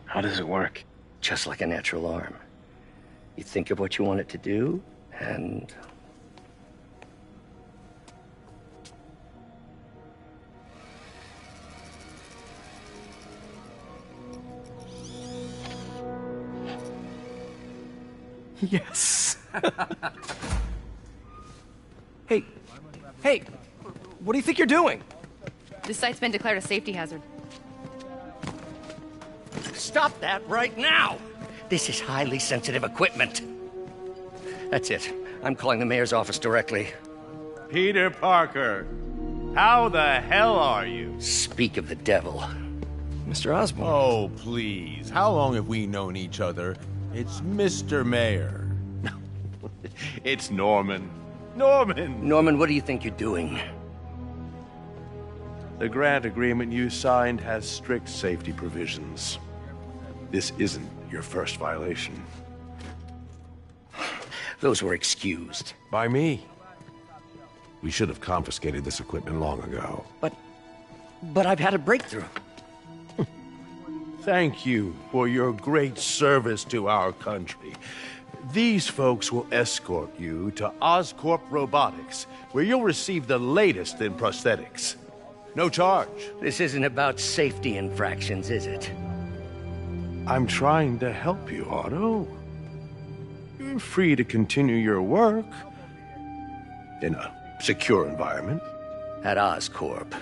[SPEAKER 14] How does it work? Just like a natural arm. You think of what you want it to do, and...
[SPEAKER 1] Yes. Hey, what do you think you're doing?
[SPEAKER 13] This site's been declared a safety hazard.
[SPEAKER 14] Stop that right now! This is highly sensitive equipment. That's it. I'm calling the mayor's office directly.
[SPEAKER 2] Peter Parker, how the hell are you?
[SPEAKER 14] Speak of the devil.
[SPEAKER 1] Mr. Osborn.
[SPEAKER 21] Oh, please. How long have we known each other? It's Mr. Mayor.
[SPEAKER 2] It's Norman. Norman!
[SPEAKER 14] Norman, what do you think you're doing?
[SPEAKER 22] The grant agreement you signed has strict safety provisions. This isn't your first violation.
[SPEAKER 14] Those were excused.
[SPEAKER 22] By me. We should have confiscated this equipment long ago.
[SPEAKER 14] But I've had a breakthrough.
[SPEAKER 22] Thank you for your great service to our country. These folks will escort you to Oscorp Robotics, where you'll receive the latest in prosthetics. No charge.
[SPEAKER 4] This isn't about safety infractions, is it?
[SPEAKER 22] I'm trying to help you, Otto. You're free to continue your work in a secure environment.
[SPEAKER 4] At Oscorp.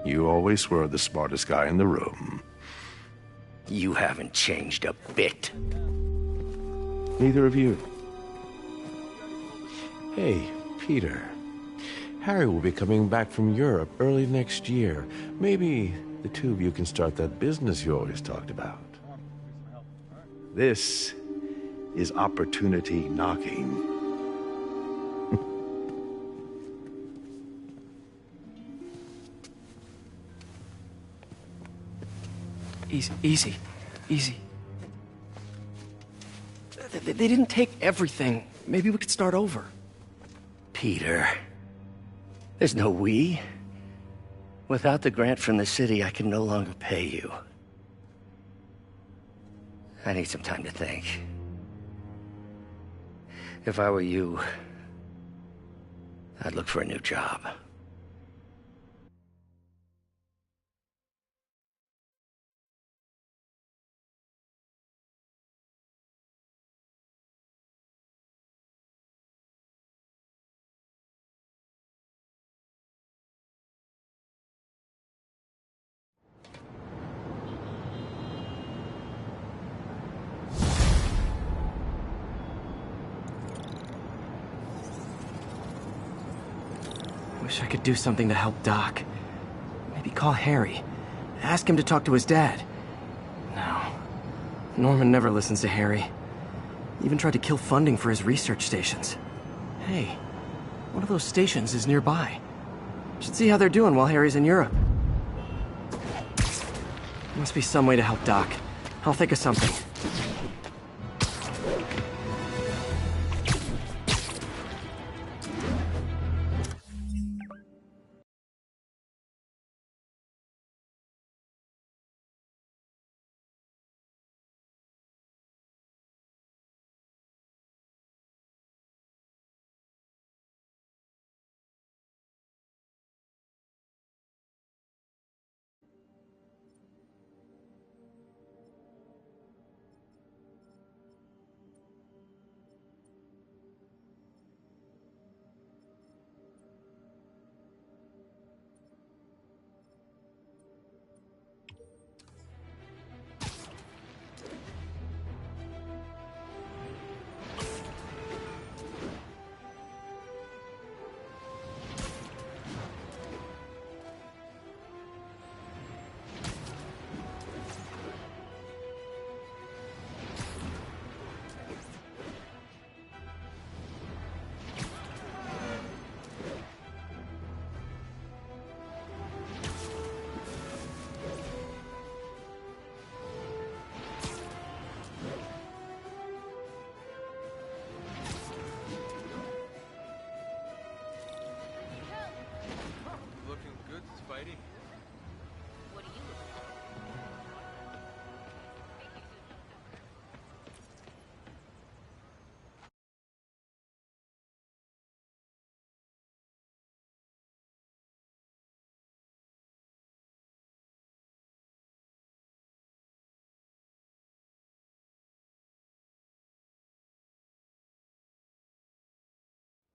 [SPEAKER 22] You always were the smartest guy in the room.
[SPEAKER 4] You haven't changed a bit.
[SPEAKER 22] Neither of you. Hey, Peter. Harry will be coming back from Europe early next year. Maybe the two of you can start that business you always talked about. This is opportunity knocking.
[SPEAKER 1] Easy. They didn't take everything. Maybe we could start over.
[SPEAKER 4] Peter, there's no we. Without the grant from the city, I can no longer pay you. I need some time to think. If I were you, I'd look for a new job.
[SPEAKER 1] Wish I could do something to help Doc. Maybe call Harry. Ask him to talk to his dad. No. Norman never listens to Harry. Even tried to kill funding for his research stations. Hey, one of those stations is nearby. Should see how they're doing while Harry's in Europe. Must be some way to help Doc. I'll think of something.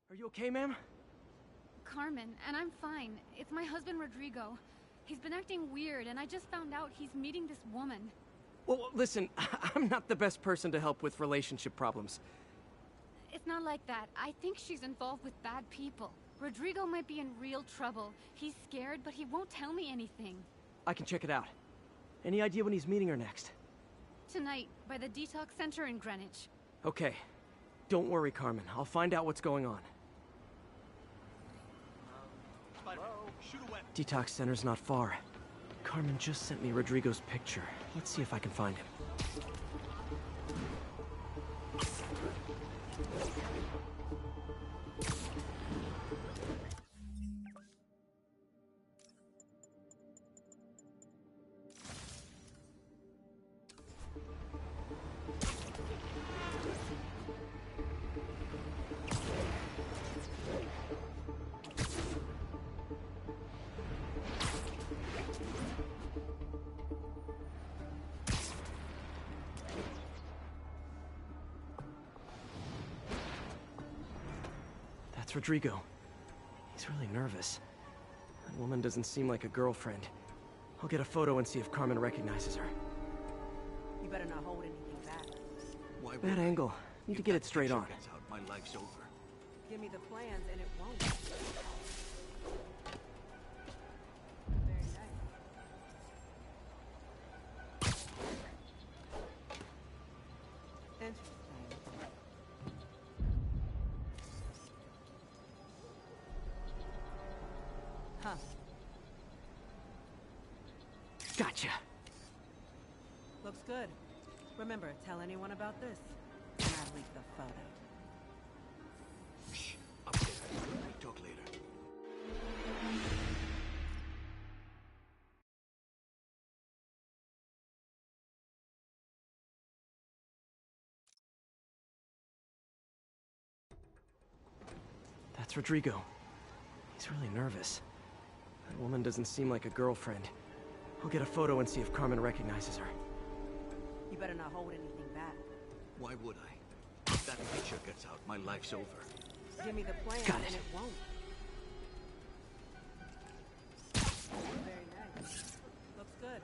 [SPEAKER 1] Are you okay, ma'am?
[SPEAKER 9] Carmen, and I'm fine. It's my husband, Rodrigo. He's been acting weird, and I just found out he's meeting this woman.
[SPEAKER 1] Well, listen, I'm not the best person to help with relationship problems.
[SPEAKER 9] It's not like that. I think she's involved with bad people. Rodrigo might be in real trouble. He's scared, but he won't tell me anything.
[SPEAKER 1] I can check it out. Any idea when he's meeting her next?
[SPEAKER 9] Tonight, by the detox center in Greenwich.
[SPEAKER 1] Okay. Don't worry, Carmen. I'll find out what's going on. Detox center's not far. Carmen just sent me Rodrigo's picture. Let's see if I can find him. That's Rodrigo. He's really nervous. That woman doesn't seem like a girlfriend. I'll get a photo and see if Carmen recognizes her.
[SPEAKER 5] You better not hold anything back.
[SPEAKER 2] Why
[SPEAKER 1] Bad angle. Need to get it straight on.
[SPEAKER 2] Gets out, my life's over.
[SPEAKER 5] Give me the plans and it won't. Very nice. Interesting. Huh.
[SPEAKER 1] Gotcha.
[SPEAKER 5] Looks good. Remember, tell anyone about this. And I'll leak the photo.
[SPEAKER 2] Up there. Talk later.
[SPEAKER 1] That's Rodrigo. He's really nervous. That woman doesn't seem like a girlfriend. I'll get a photo and see if Carmen recognizes her.
[SPEAKER 5] You better not hold anything back.
[SPEAKER 2] Why would I? If that picture gets out, my life's over.
[SPEAKER 5] Give me the plans
[SPEAKER 1] Got it.
[SPEAKER 5] and it won't. Very nice. Looks good.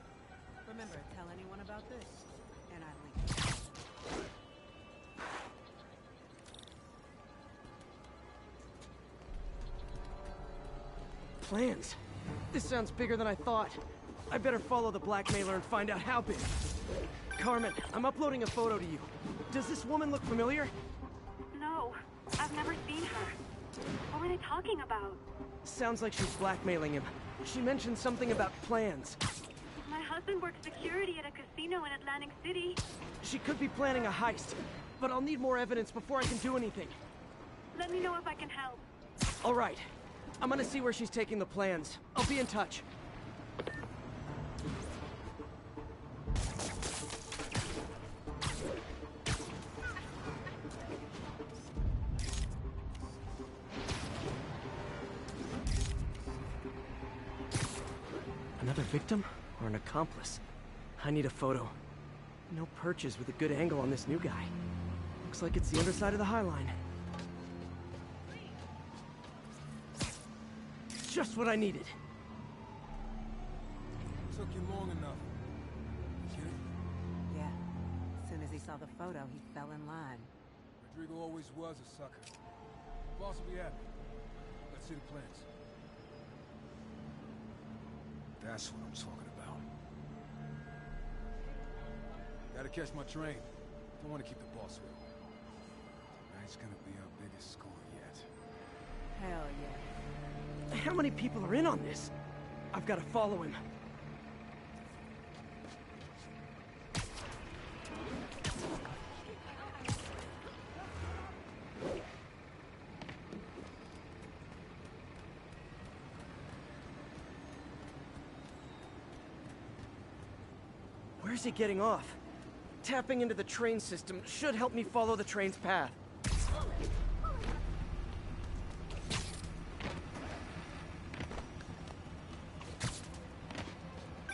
[SPEAKER 5] Remember, tell anyone about this. And I'll leak the photo.
[SPEAKER 1] Plans? This sounds bigger than I thought. I better follow the blackmailer and find out how big. Carmen, I'm uploading a photo to you. Does this woman look familiar?
[SPEAKER 11] No, I've never seen her. What were they talking about?
[SPEAKER 1] Sounds like she's blackmailing him. She mentioned something about plans.
[SPEAKER 11] My husband works security at a casino in Atlantic City.
[SPEAKER 1] She could be planning a heist, but I'll need more evidence before I can do anything.
[SPEAKER 11] Let me know if I can help.
[SPEAKER 1] All right. I'm gonna see where she's taking the plans. I'll be in touch. Another victim or an accomplice? I need a photo. No perches with a good angle on this new guy. Looks like it's the underside of the High Line. Just what I needed.
[SPEAKER 23] Took you long enough. Get it?
[SPEAKER 5] Yeah. As soon as he saw the photo, he fell in line.
[SPEAKER 23] Rodrigo always was a sucker. Boss will be happy. Let's see the plans. That's what I'm talking about. Gotta catch my train. Don't want to keep the boss real. Tonight's gonna be our biggest score yet.
[SPEAKER 5] Hell yeah.
[SPEAKER 1] How many people are in on this? I've got to follow him. Where's he getting off? Tapping into the train system should help me follow the train's path.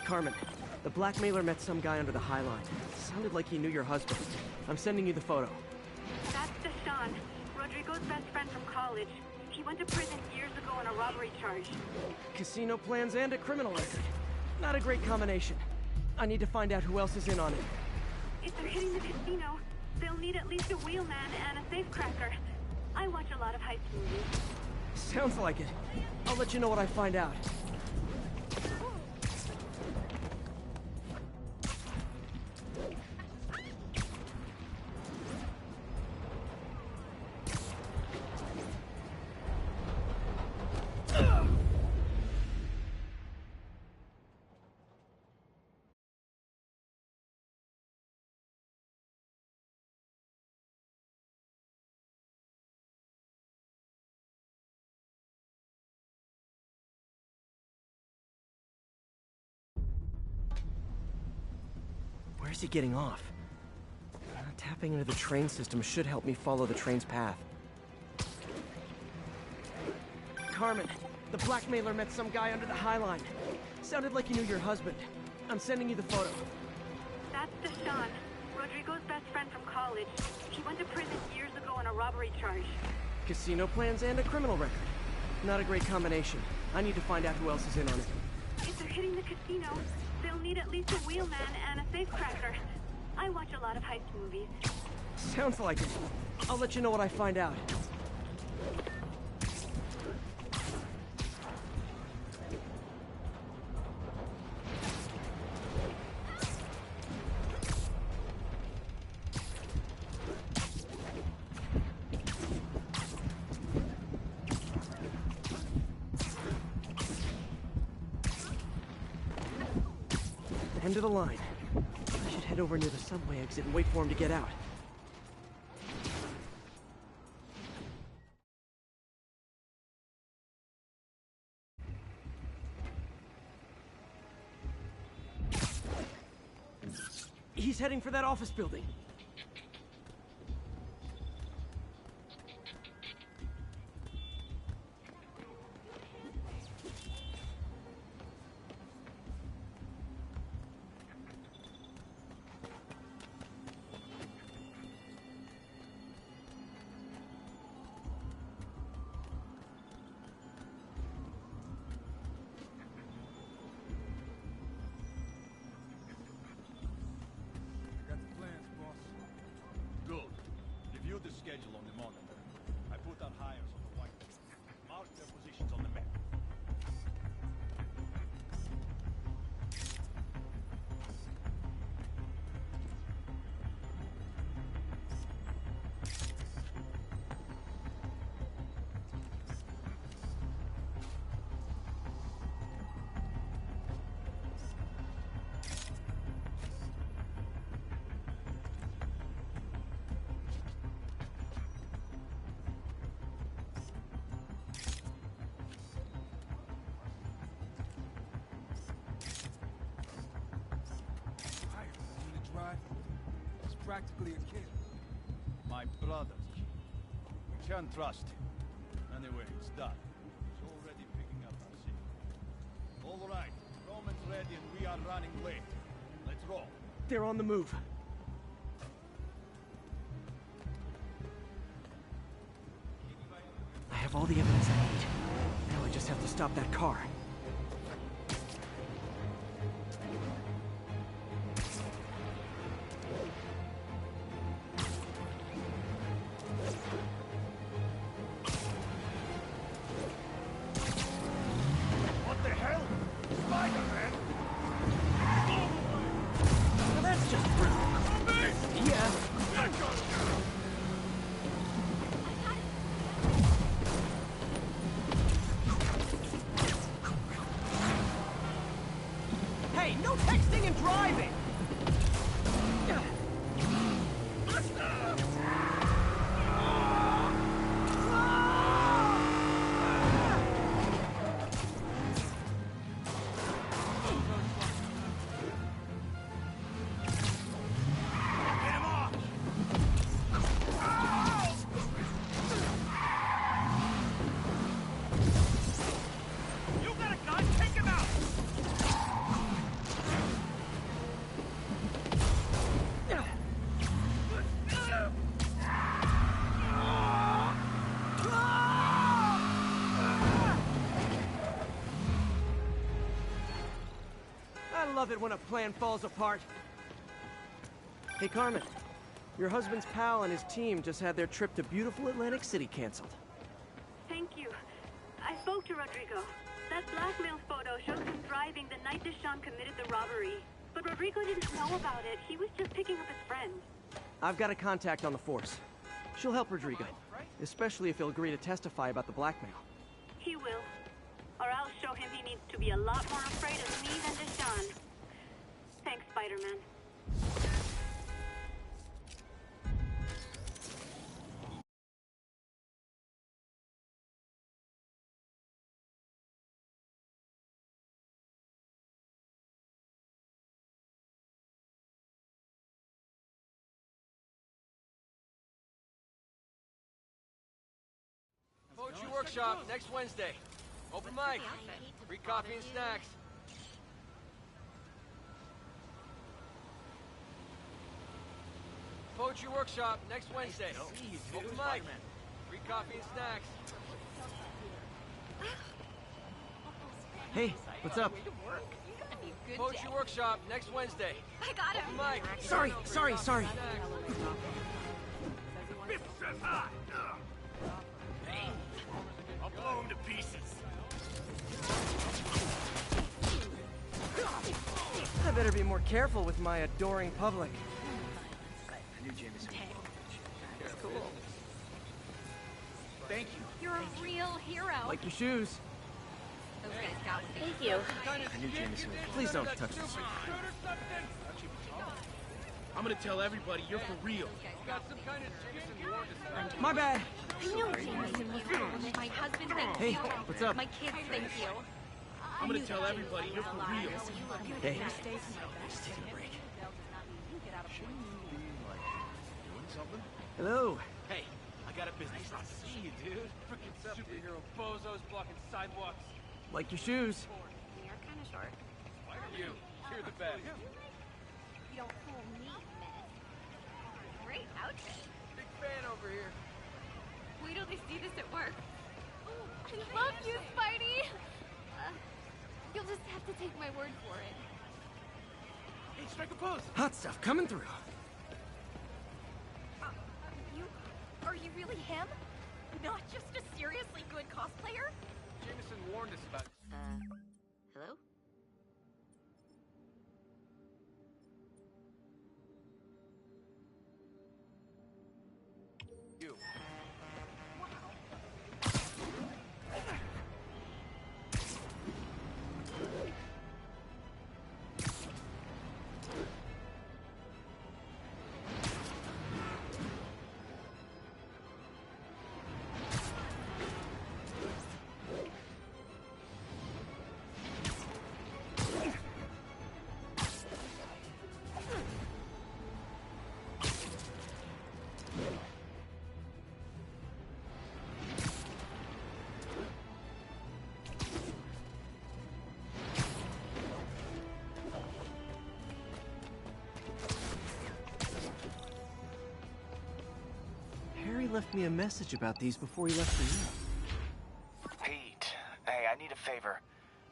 [SPEAKER 1] Carmen, the blackmailer met some guy under the High Line. Sounded like he knew your husband. I'm sending you the photo.
[SPEAKER 11] That's Deshaun, Rodrigo's best friend from college. He went to prison years ago on a robbery charge.
[SPEAKER 1] Casino plans and a criminal record. Not a great combination. I need to find out who else is in on it.
[SPEAKER 11] If they're hitting the casino, they'll need at least a wheelman and a safecracker. I watch a lot of heist movies.
[SPEAKER 1] Sounds like it. I'll let you know what I find out. Where's he getting off? Tapping into the train system should help me follow the train's path. Carmen, the blackmailer met some guy under the High Line. Sounded like he knew your husband. I'm sending you the photo.
[SPEAKER 11] That's Deshaun, Rodrigo's best friend from college. He went to prison years ago on a robbery charge.
[SPEAKER 1] Casino plans and a criminal record. Not a great combination. I need to find out who else is in on it.
[SPEAKER 11] If they're hitting the casino, they'll need at least a wheelman and a safecracker. I watch a lot of heist movies.
[SPEAKER 1] Sounds like it. I'll let you know what I find out. End of the line. I should head over near the subway exit and wait for him to get out. He's heading for that office building.
[SPEAKER 2] Good. Review the schedule on the monitor. I put out hires on the whiteboard. Mark their positions on the map.
[SPEAKER 23] He's practically a kid.
[SPEAKER 2] My brother. We can't trust him. Anyway, it's done. He's already picking up our signal. All right. Roman's ready and we are running late. Let's roll.
[SPEAKER 1] They're on the move. I have all the evidence I need. Now I just have to stop that car.
[SPEAKER 2] What the hell? Spider-Man?
[SPEAKER 1] Now that's just rude. Yeah. Hey, no texting and driving! I love it when a plan falls apart. Hey, Carmen. Your husband's pal and his team just had their trip to beautiful Atlantic City canceled.
[SPEAKER 11] Thank you. I spoke to Rodrigo. That blackmail photo shows him driving the night Deshawn committed the robbery. But Rodrigo didn't know about it. He was just picking up his friend.
[SPEAKER 1] I've got a contact on the force. She'll help Rodrigo, especially if he'll agree to testify about the blackmail.
[SPEAKER 11] He will. Or I'll show him he needs to be a lot more afraid of me than Deshawn. Thanks, Spider-Man.
[SPEAKER 1] Poetry Workshop next Wednesday. Open mic. Free coffee and snacks. Poetry Workshop next Wednesday. Open mic.
[SPEAKER 8] Free coffee and snacks.
[SPEAKER 1] Hey, what's up?
[SPEAKER 8] Poetry workshop next Wednesday.
[SPEAKER 3] I got him.
[SPEAKER 8] Mike.
[SPEAKER 1] Sorry.
[SPEAKER 20] Biff says hi. Hey, I'll blow him to pieces.
[SPEAKER 1] I better be more careful with my adoring public.
[SPEAKER 8] I knew Jameson.
[SPEAKER 1] It's cool.
[SPEAKER 20] Thank you.
[SPEAKER 9] You're a real hero.
[SPEAKER 1] Like your shoes.
[SPEAKER 9] Those guys got me.
[SPEAKER 3] Thank you.
[SPEAKER 8] I knew Jameson.
[SPEAKER 1] Please don't touch this.
[SPEAKER 20] I'm gonna tell everybody you're for real.
[SPEAKER 8] Got some kind of Jameson warned us.
[SPEAKER 1] My bad.
[SPEAKER 3] I knew Jameson was wrong. My husband, thank
[SPEAKER 1] Hey,
[SPEAKER 3] you.
[SPEAKER 1] what's up?
[SPEAKER 3] My kids, thank you.
[SPEAKER 20] I'm gonna tell everybody you're for real.
[SPEAKER 1] Hey, just take a break. Hello.
[SPEAKER 20] Hey, I got a business. Nice to see you, dude.
[SPEAKER 8] Freaking superhero bozos blocking sidewalks.
[SPEAKER 1] Like your shoes.
[SPEAKER 3] You're kind of short.
[SPEAKER 8] You're the best.
[SPEAKER 3] You don't fool me, man. Great outfit.
[SPEAKER 8] Big fan over here.
[SPEAKER 9] Wait till they see this at work. I love you, Spidey! You'll just have to take my word for it.
[SPEAKER 20] Hey, strike a pose.
[SPEAKER 1] Hot stuff coming through.
[SPEAKER 3] Are you really him? Not just a seriously good cosplayer?
[SPEAKER 8] Jameson warned us about.
[SPEAKER 16] Hello?
[SPEAKER 8] You.
[SPEAKER 1] Harry left me a message about these before he left for you.
[SPEAKER 10] Pete, hey, I need a favor.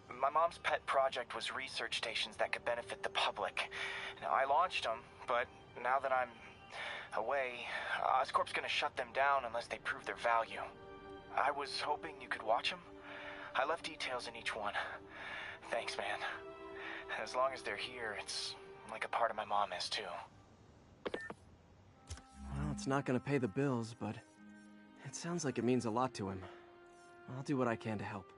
[SPEAKER 10] My mom's pet project was research stations that could benefit the public. Now, I launched them, but now that I'm away, Oscorp's gonna shut them down unless they prove their value. I was hoping you could watch them. I left details in each one. Thanks, man. As long as they're here, it's like a part of my mom is, too.
[SPEAKER 1] Well, it's not gonna pay the bills, but it sounds like it means a lot to him. I'll do what I can to help.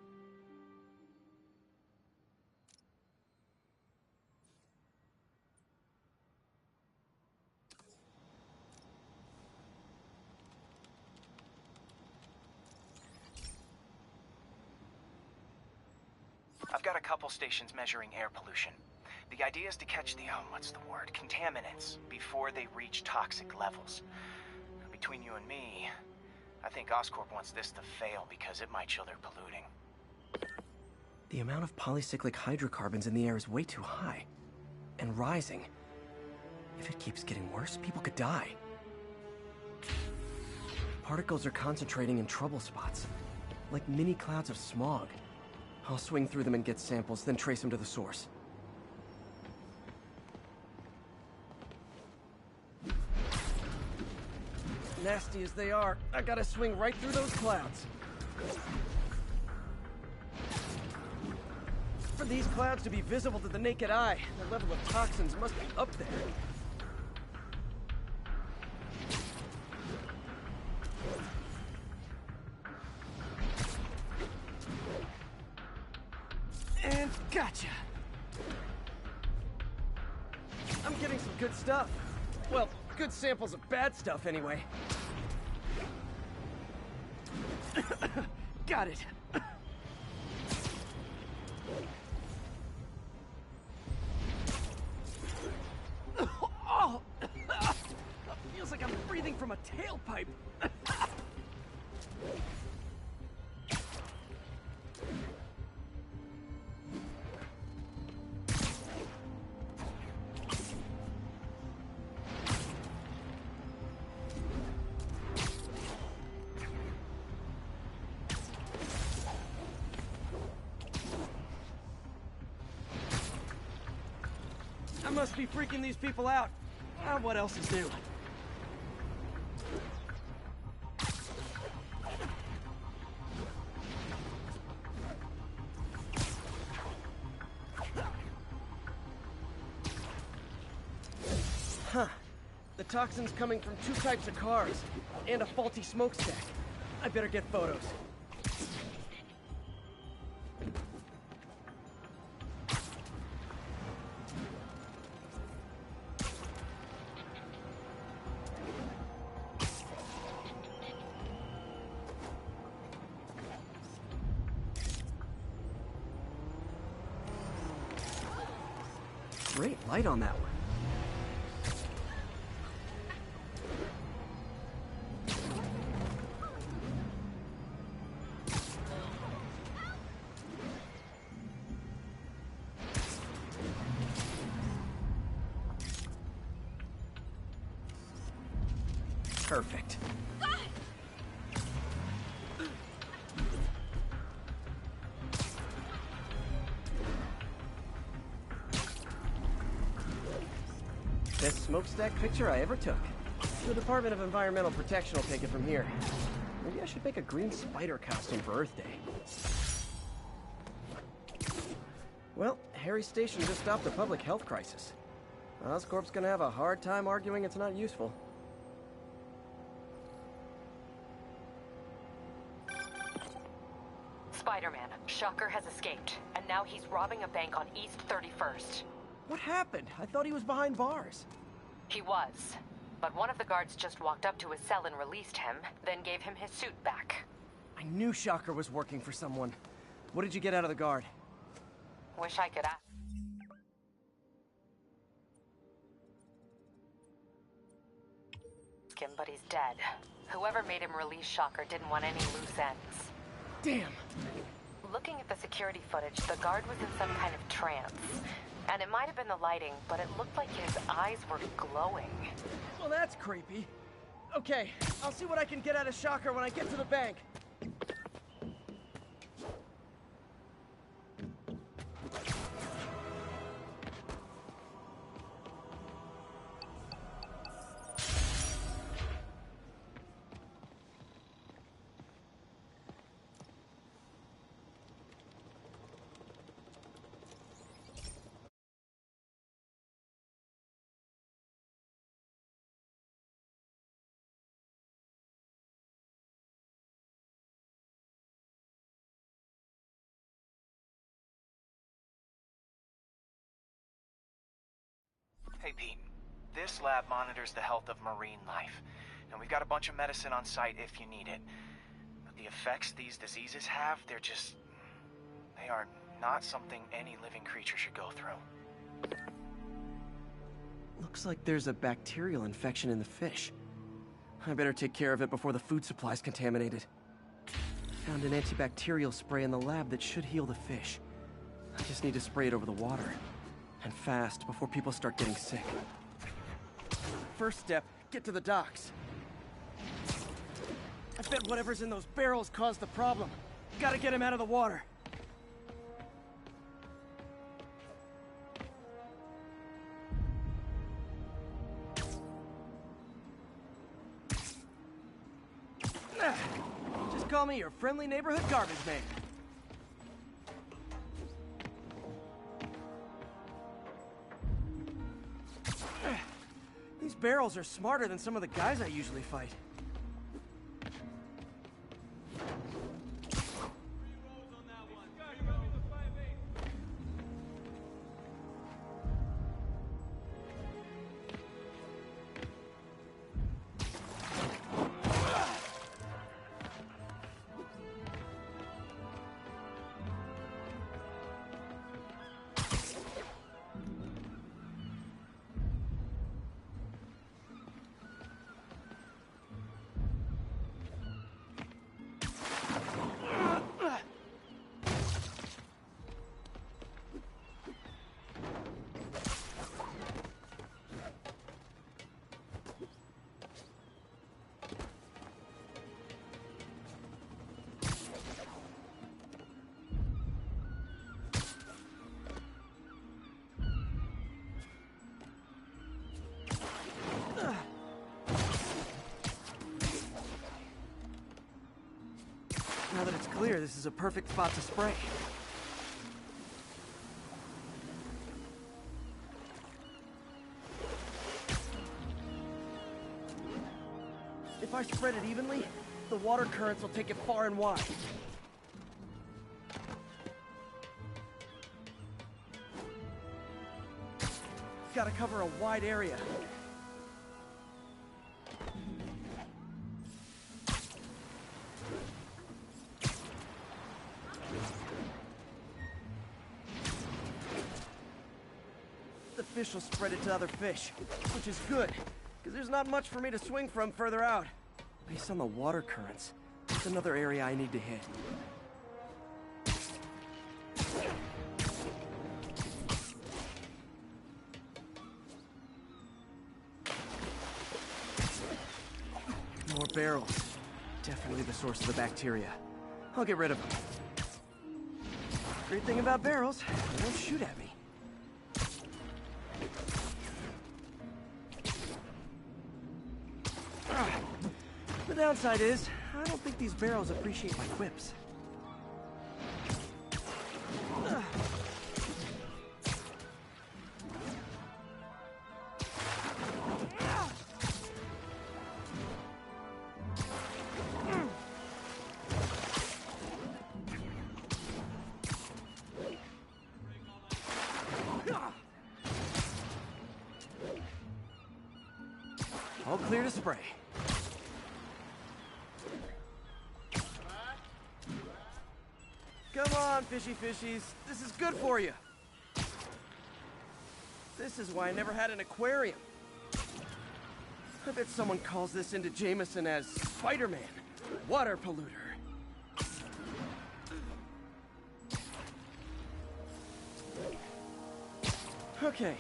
[SPEAKER 10] I've got a couple stations measuring air pollution. The idea is to catch the, what's the word, contaminants before they reach toxic levels. Between you and me, I think Oscorp wants this to fail because it might show they're polluting.
[SPEAKER 1] The amount of polycyclic hydrocarbons in the air is way too high. And rising. If it keeps getting worse, people could die. Particles are concentrating in trouble spots, like mini clouds of smog. I'll swing through them and get samples, then trace them to the source. Nasty as they are, I gotta swing right through those clouds. For these clouds to be visible to the naked eye, the level of toxins must be up there. And gotcha! I'm getting some good stuff. Well, good samples of bad stuff, anyway. Got it. Oh! Feels like I'm breathing from a tailpipe. must be freaking these people out. What else is new? Huh. The toxin's coming from 2 types of cars, and a faulty smokestack. I better get photos. Great light on that one. Perfect. Best smokestack picture I ever took. The Department of Environmental Protection will take it from here. Maybe I should make a green spider costume for Earth Day. Well, Harry Station just stopped a public health crisis. Oscorp's gonna have a hard time arguing it's not useful.
[SPEAKER 15] Spider-Man, Shocker has escaped, and now he's robbing a bank on East 31st.
[SPEAKER 1] What happened? I thought he was behind bars.
[SPEAKER 15] He was, but one of the guards just walked up to his cell and released him, then gave him his suit back.
[SPEAKER 1] I knew Shocker was working for someone. What did you get out of the guard?
[SPEAKER 15] Wish I could ask him, but he's dead. Whoever made him release Shocker didn't want any loose ends.
[SPEAKER 1] Damn.
[SPEAKER 15] Looking at the security footage, the guard was in some kind of trance. And it might have been the lighting, but it looked like his eyes were glowing.
[SPEAKER 1] Well, that's creepy. Okay, I'll see what I can get out of Shocker when I get to the bank.
[SPEAKER 10] Hey, Pete. This lab monitors the health of marine life, and we've got a bunch of medicine on site if you need it. But the effects these diseases have, they are not something any living creature should go through.
[SPEAKER 1] Looks like there's a bacterial infection in the fish. I better take care of it before the food supply's contaminated. Found an antibacterial spray in the lab that should heal the fish. I just need to spray it over the water. And fast, before people start getting sick. First step, get to the docks. I bet whatever's in those barrels caused the problem. Gotta get him out of the water. Just call me your friendly neighborhood garbage man. These barrels are smarter than some of the guys I usually fight. clear, this is a perfect spot to spray. If I spread it evenly, the water currents will take it far and wide. Gotta cover a wide area. The fish will spread it to other fish, which is good, because there's not much for me to swing from further out. Based on the water currents, there's another area I need to hit. More barrels. Definitely the source of the bacteria. I'll get rid of them. Great thing about barrels, they won't shoot at me. The downside is, I don't think these barrels appreciate my quips. All clear to spray. Come on, fishy fishies. This is good for you. This is why I never had an aquarium. I bet someone calls this into Jameson as Spider-Man, water polluter. Okay,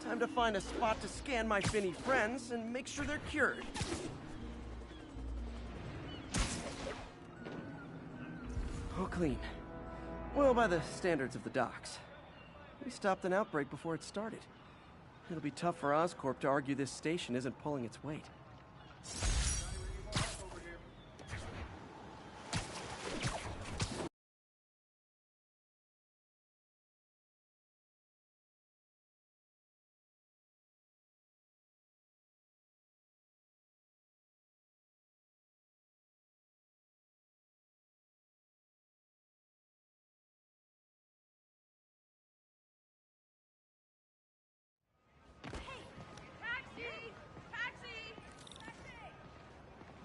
[SPEAKER 1] time to find a spot to scan my finny friends and make sure they're cured. All clean. Well, by the standards of the docks. We stopped an outbreak before it started. It'll be tough for Oscorp to argue this station isn't pulling its weight.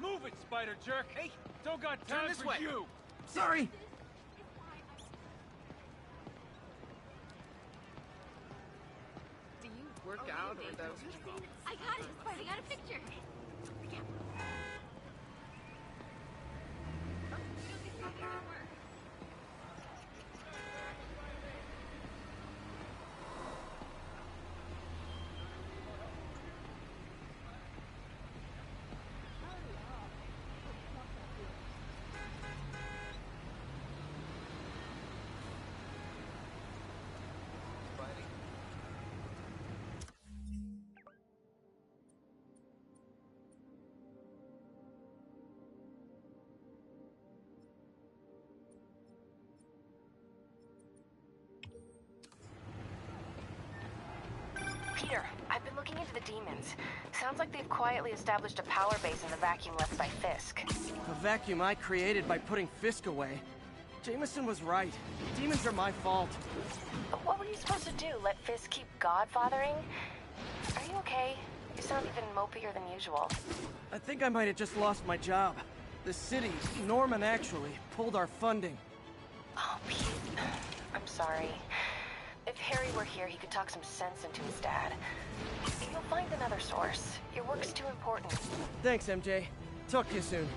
[SPEAKER 8] Move it, spider jerk! Hey, don't got time
[SPEAKER 1] this
[SPEAKER 8] for
[SPEAKER 1] way.
[SPEAKER 8] you!
[SPEAKER 1] Sorry!
[SPEAKER 13] Do you work out or those?
[SPEAKER 3] I got it. I got a picture.
[SPEAKER 15] Peter, I've been looking into the demons. Sounds like they've quietly established a power base in the vacuum left by Fisk.
[SPEAKER 1] A vacuum I created by putting Fisk away. Jameson was right. Demons are my fault.
[SPEAKER 15] But what were you supposed to do? Let Fisk keep godfathering? Are you okay? You sound even mopier than usual.
[SPEAKER 1] I think I might have just lost my job. The city, Norman actually, pulled our funding.
[SPEAKER 15] Oh, Pete. I'm sorry. If Harry were here, he could talk some sense into his dad. You'll find another source. Your work's too important.
[SPEAKER 1] Thanks, MJ. Talk to you soon.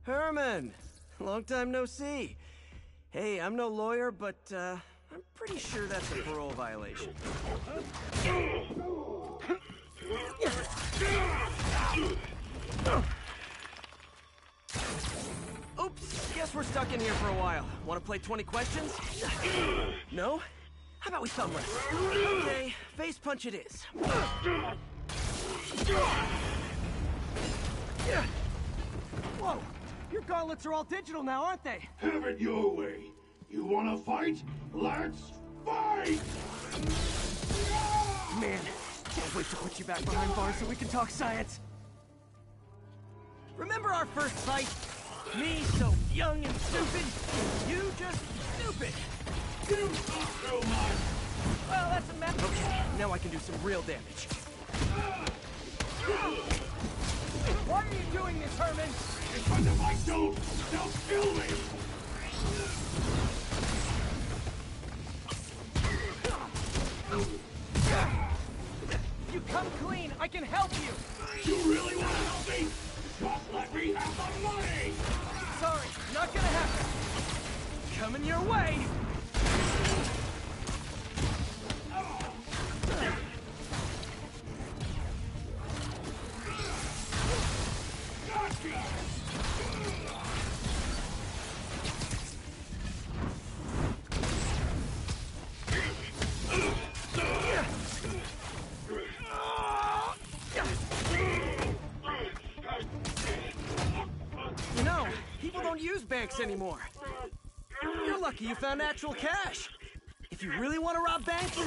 [SPEAKER 1] Herman! Long time no see. Hey, I'm no lawyer, but, I'm pretty sure that's a parole violation. Oops, guess we're stuck in here for a while. Want to play 20 questions? No? How about we thumb wrestle? Okay, face punch it is. Whoa! Your gauntlets are all digital now, aren't they?
[SPEAKER 6] Have it your way. You wanna fight? Let's fight!
[SPEAKER 1] Man, can't wait to put you back behind bars so we can talk science. Remember our first fight? Me so young and stupid, you just stupid.
[SPEAKER 6] You talk too much.
[SPEAKER 1] Well, that's a matter. Okay, now I can do some real damage. Why are you doing this, Herman?
[SPEAKER 6] Because if I don't, they'll kill me.
[SPEAKER 1] If you come clean, I can help you.
[SPEAKER 6] You really want to help me? Just let me have the money.
[SPEAKER 1] Sorry, not gonna happen. Coming your way. You know, people don't use banks anymore. You're lucky you found actual cash. If you really want to rob banks,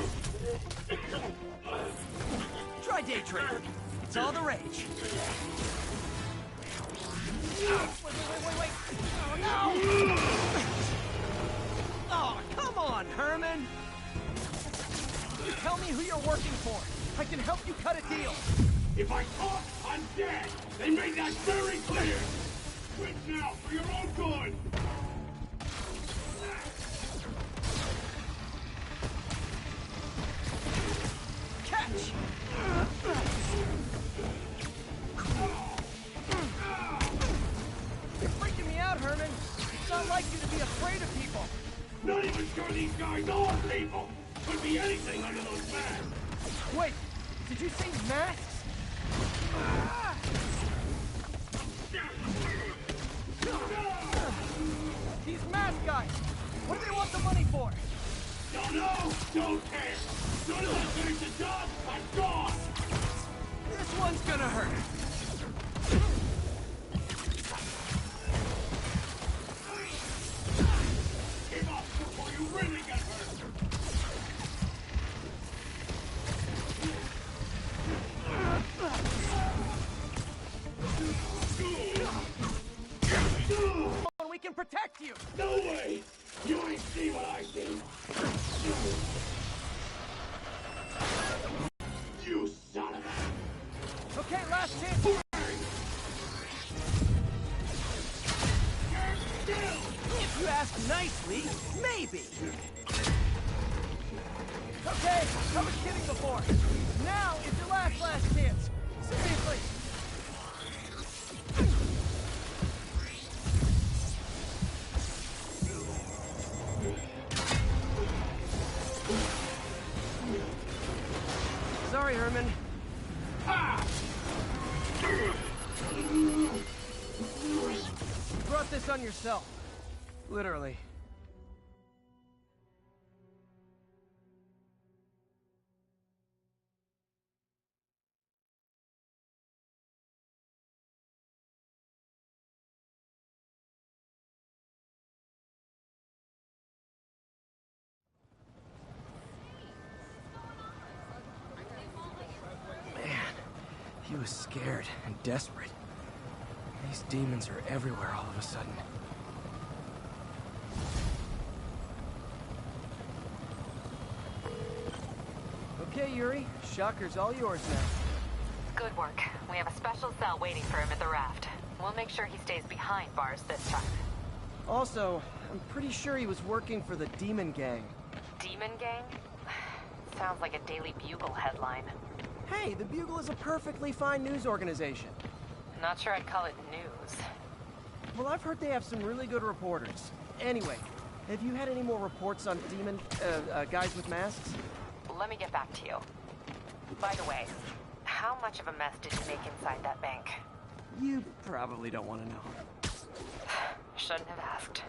[SPEAKER 1] try day trading. It's all the rage. Wait. Oh, no! Oh, come on, Herman! You tell me who you're working for. I can help you cut a deal.
[SPEAKER 6] If I talk, I'm dead. They made that very clear. Quit now for your own good.
[SPEAKER 1] Catch! You're freaking me out, Herman. It's not like you to be afraid of people.
[SPEAKER 6] Not even sure these guys are people. Could be anything under those masks.
[SPEAKER 1] Wait, did you say masks? These mask guys! What do they want the money for?
[SPEAKER 6] Don't know! Don't care! As soon as I finish the job, I'm gone!
[SPEAKER 1] This one's gonna hurt.
[SPEAKER 6] Give up before you really get hurt!
[SPEAKER 1] We can protect you!
[SPEAKER 6] No way! You ain't see what I see! You son of a...
[SPEAKER 1] Okay, last chance! If you ask nicely, maybe! Okay, I was kidding before. Now is your last chance. Seriously! Sorry, Herman. You brought this on yourself. Literally. He was scared and desperate. These demons are everywhere all of a sudden. Okay, Yuri. Shocker's all yours now.
[SPEAKER 19] Good work. We have a special cell waiting for him at the raft. We'll make sure he stays behind bars this time.
[SPEAKER 1] Also, I'm pretty sure he was working for the Demon Gang.
[SPEAKER 19] Demon Gang? Sounds like a Daily Bugle headline.
[SPEAKER 1] Hey, the Bugle is a perfectly fine news organization.
[SPEAKER 19] Not sure I'd call it news.
[SPEAKER 1] Well, I've heard they have some really good reporters. Anyway, have you had any more reports on guys with masks?
[SPEAKER 19] Let me get back to you. By the way, how much of a mess did you make inside that bank?
[SPEAKER 1] You probably don't want to know.
[SPEAKER 19] Shouldn't have asked.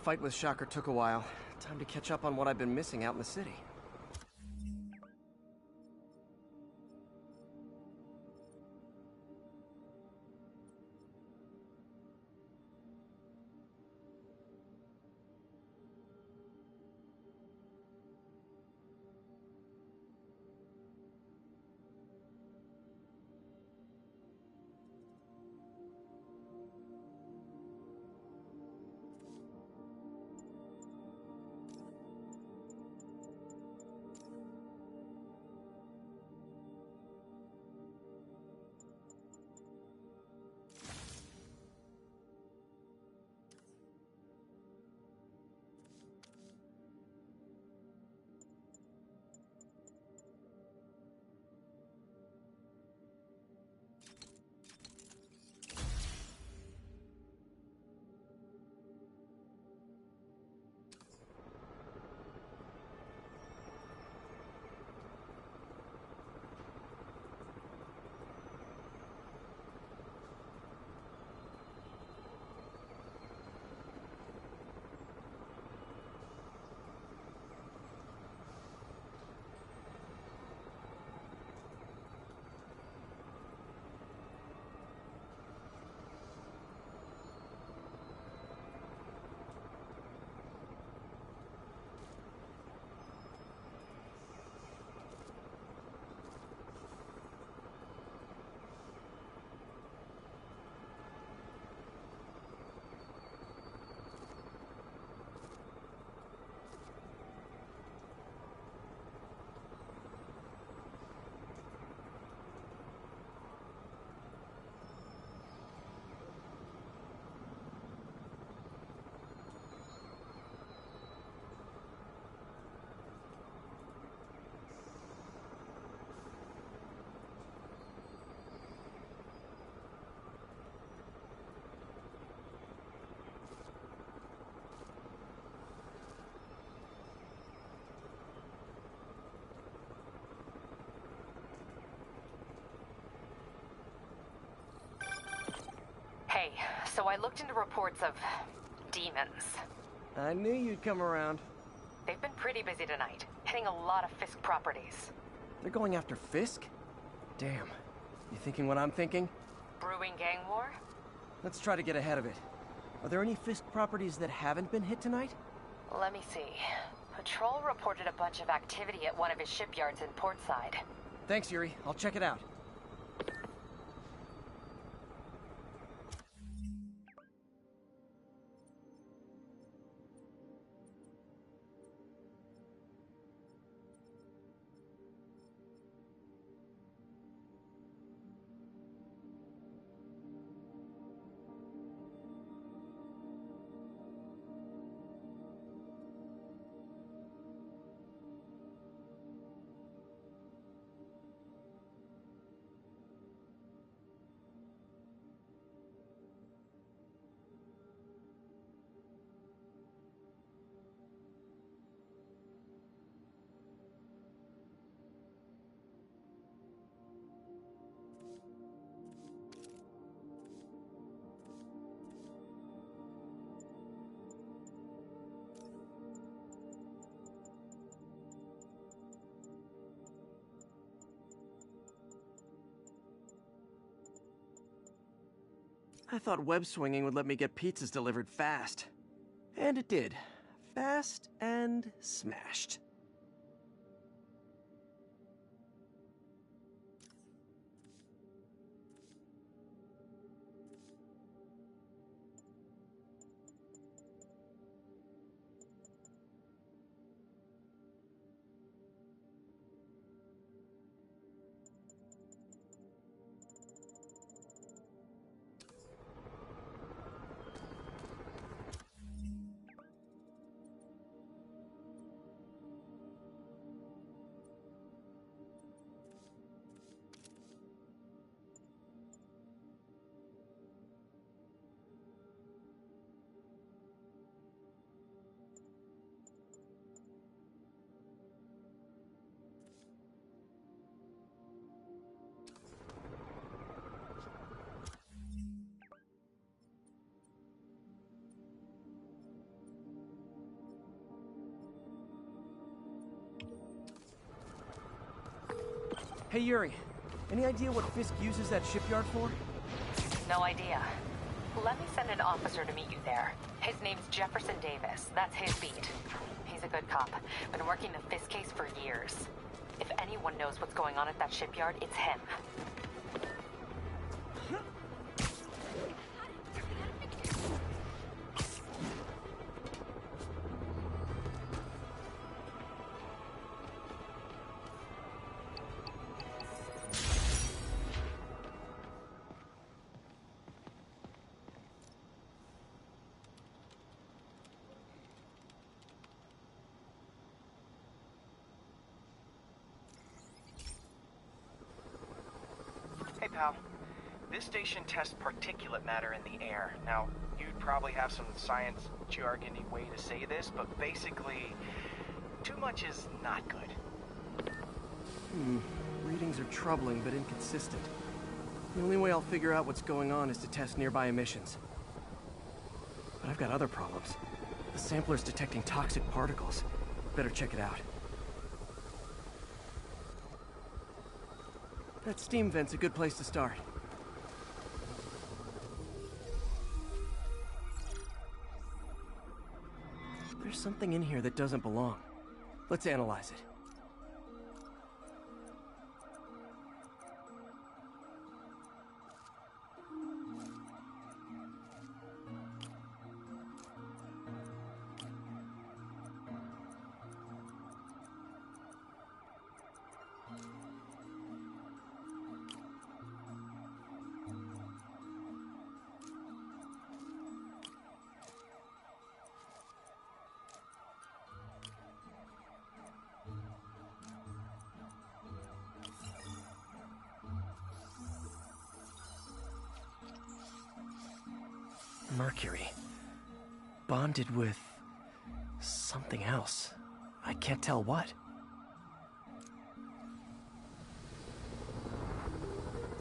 [SPEAKER 1] Fight with Shocker took a while. Time to catch up on what I've been missing out in the city.
[SPEAKER 19] So I looked into reports of demons.
[SPEAKER 1] I knew you'd come around.
[SPEAKER 19] They've been pretty busy tonight, hitting a lot of Fisk properties.
[SPEAKER 1] They're going after Fisk? Damn. You thinking what I'm thinking?
[SPEAKER 19] Brewing gang war?
[SPEAKER 1] Let's try to get ahead of it. Are there any Fisk properties that haven't been hit tonight?
[SPEAKER 19] Let me see. Patrol reported a bunch of activity at one of his shipyards in Portside.
[SPEAKER 1] Thanks, Yuri. I'll check it out. I thought web swinging would let me get pizzas delivered fast. And it did. Fast and smashed. Hey, Yuri. Any idea what Fisk uses that shipyard for?
[SPEAKER 19] No idea. Let me send an officer to meet you there. His name's Jefferson Davis. That's his beat. He's a good cop. Been working the Fisk case for years. If anyone knows what's going on at that shipyard, it's him.
[SPEAKER 10] Hey, pal. This station tests particulate matter in the air. Now, you'd probably have some science jargony way to say this, but basically, too much is not good.
[SPEAKER 1] Readings are troubling but inconsistent. The only way I'll figure out what's going on is to test nearby emissions. But I've got other problems. The sampler's detecting toxic particles. Better check it out. That steam vent's a good place to start. There's something in here that doesn't belong. Let's analyze it. Mercury. Bonded with something else. I can't tell what.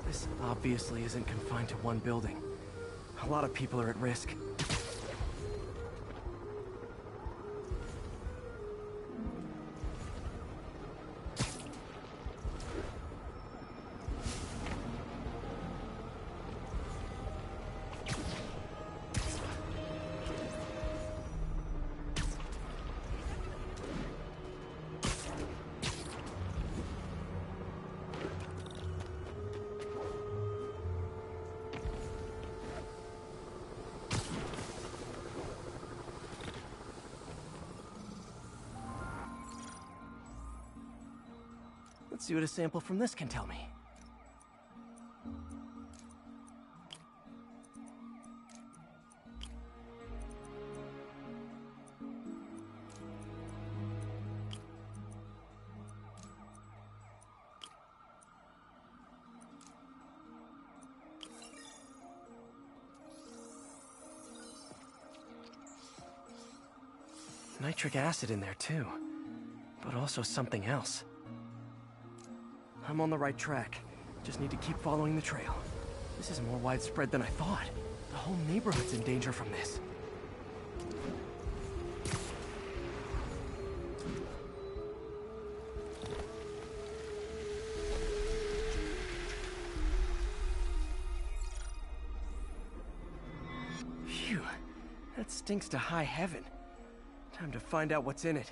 [SPEAKER 1] This obviously isn't confined to one building. A lot of people are at risk. Let's see what a sample from this can tell me. Nitric acid in there too, but also something else. I'm on the right track. Just need to keep following the trail. This is more widespread than I thought. The whole neighborhood's in danger from this. Phew, that stinks to high heaven. Time to find out what's in it.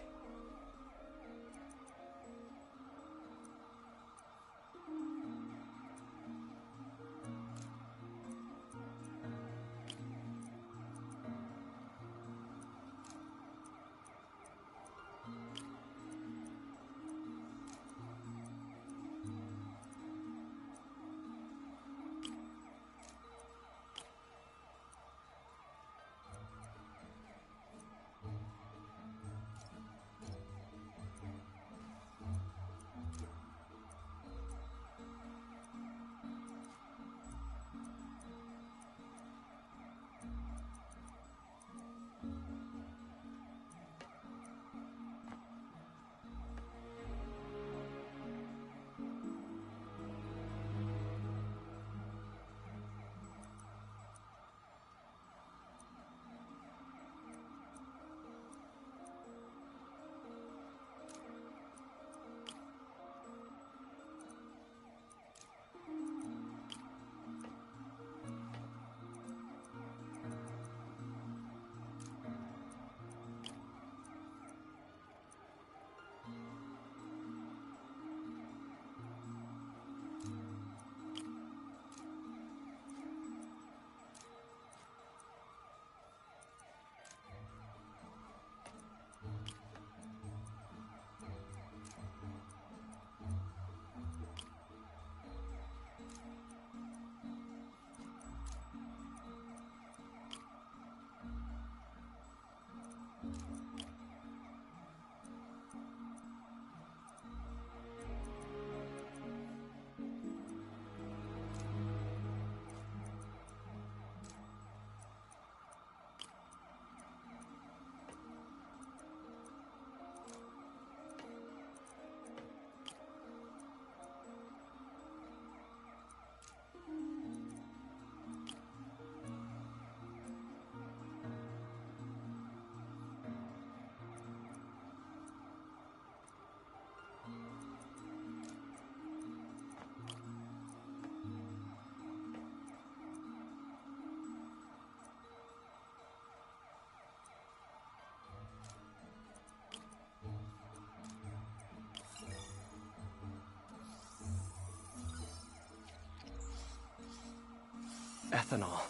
[SPEAKER 1] Ethanol.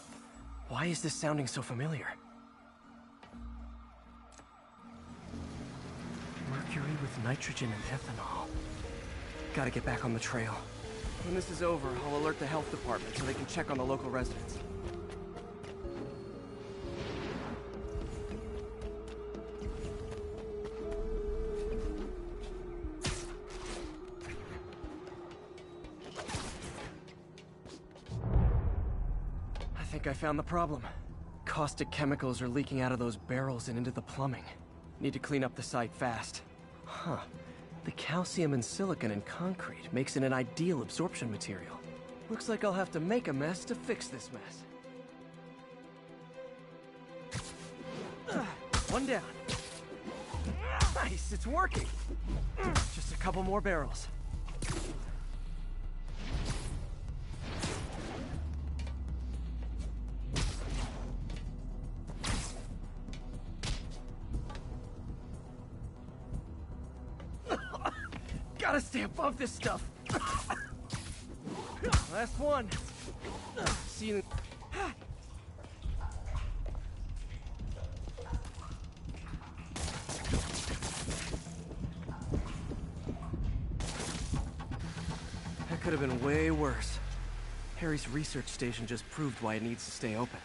[SPEAKER 1] Why is this sounding so familiar? Mercury with nitrogen and ethanol. Gotta get back on the trail. When this is over, I'll alert the health department so they can check on the local residents. I found the problem. Caustic chemicals are leaking out of those barrels and into the plumbing. Need to clean up the site fast. Huh. The calcium and silicon in concrete makes it an ideal absorption material. Looks like I'll have to make a mess to fix this mess. One down. Nice, it's working. Just a couple more barrels. Gotta stay above this stuff. Last one. See you. That could have been way worse. Harry's research station just proved why it needs to stay open.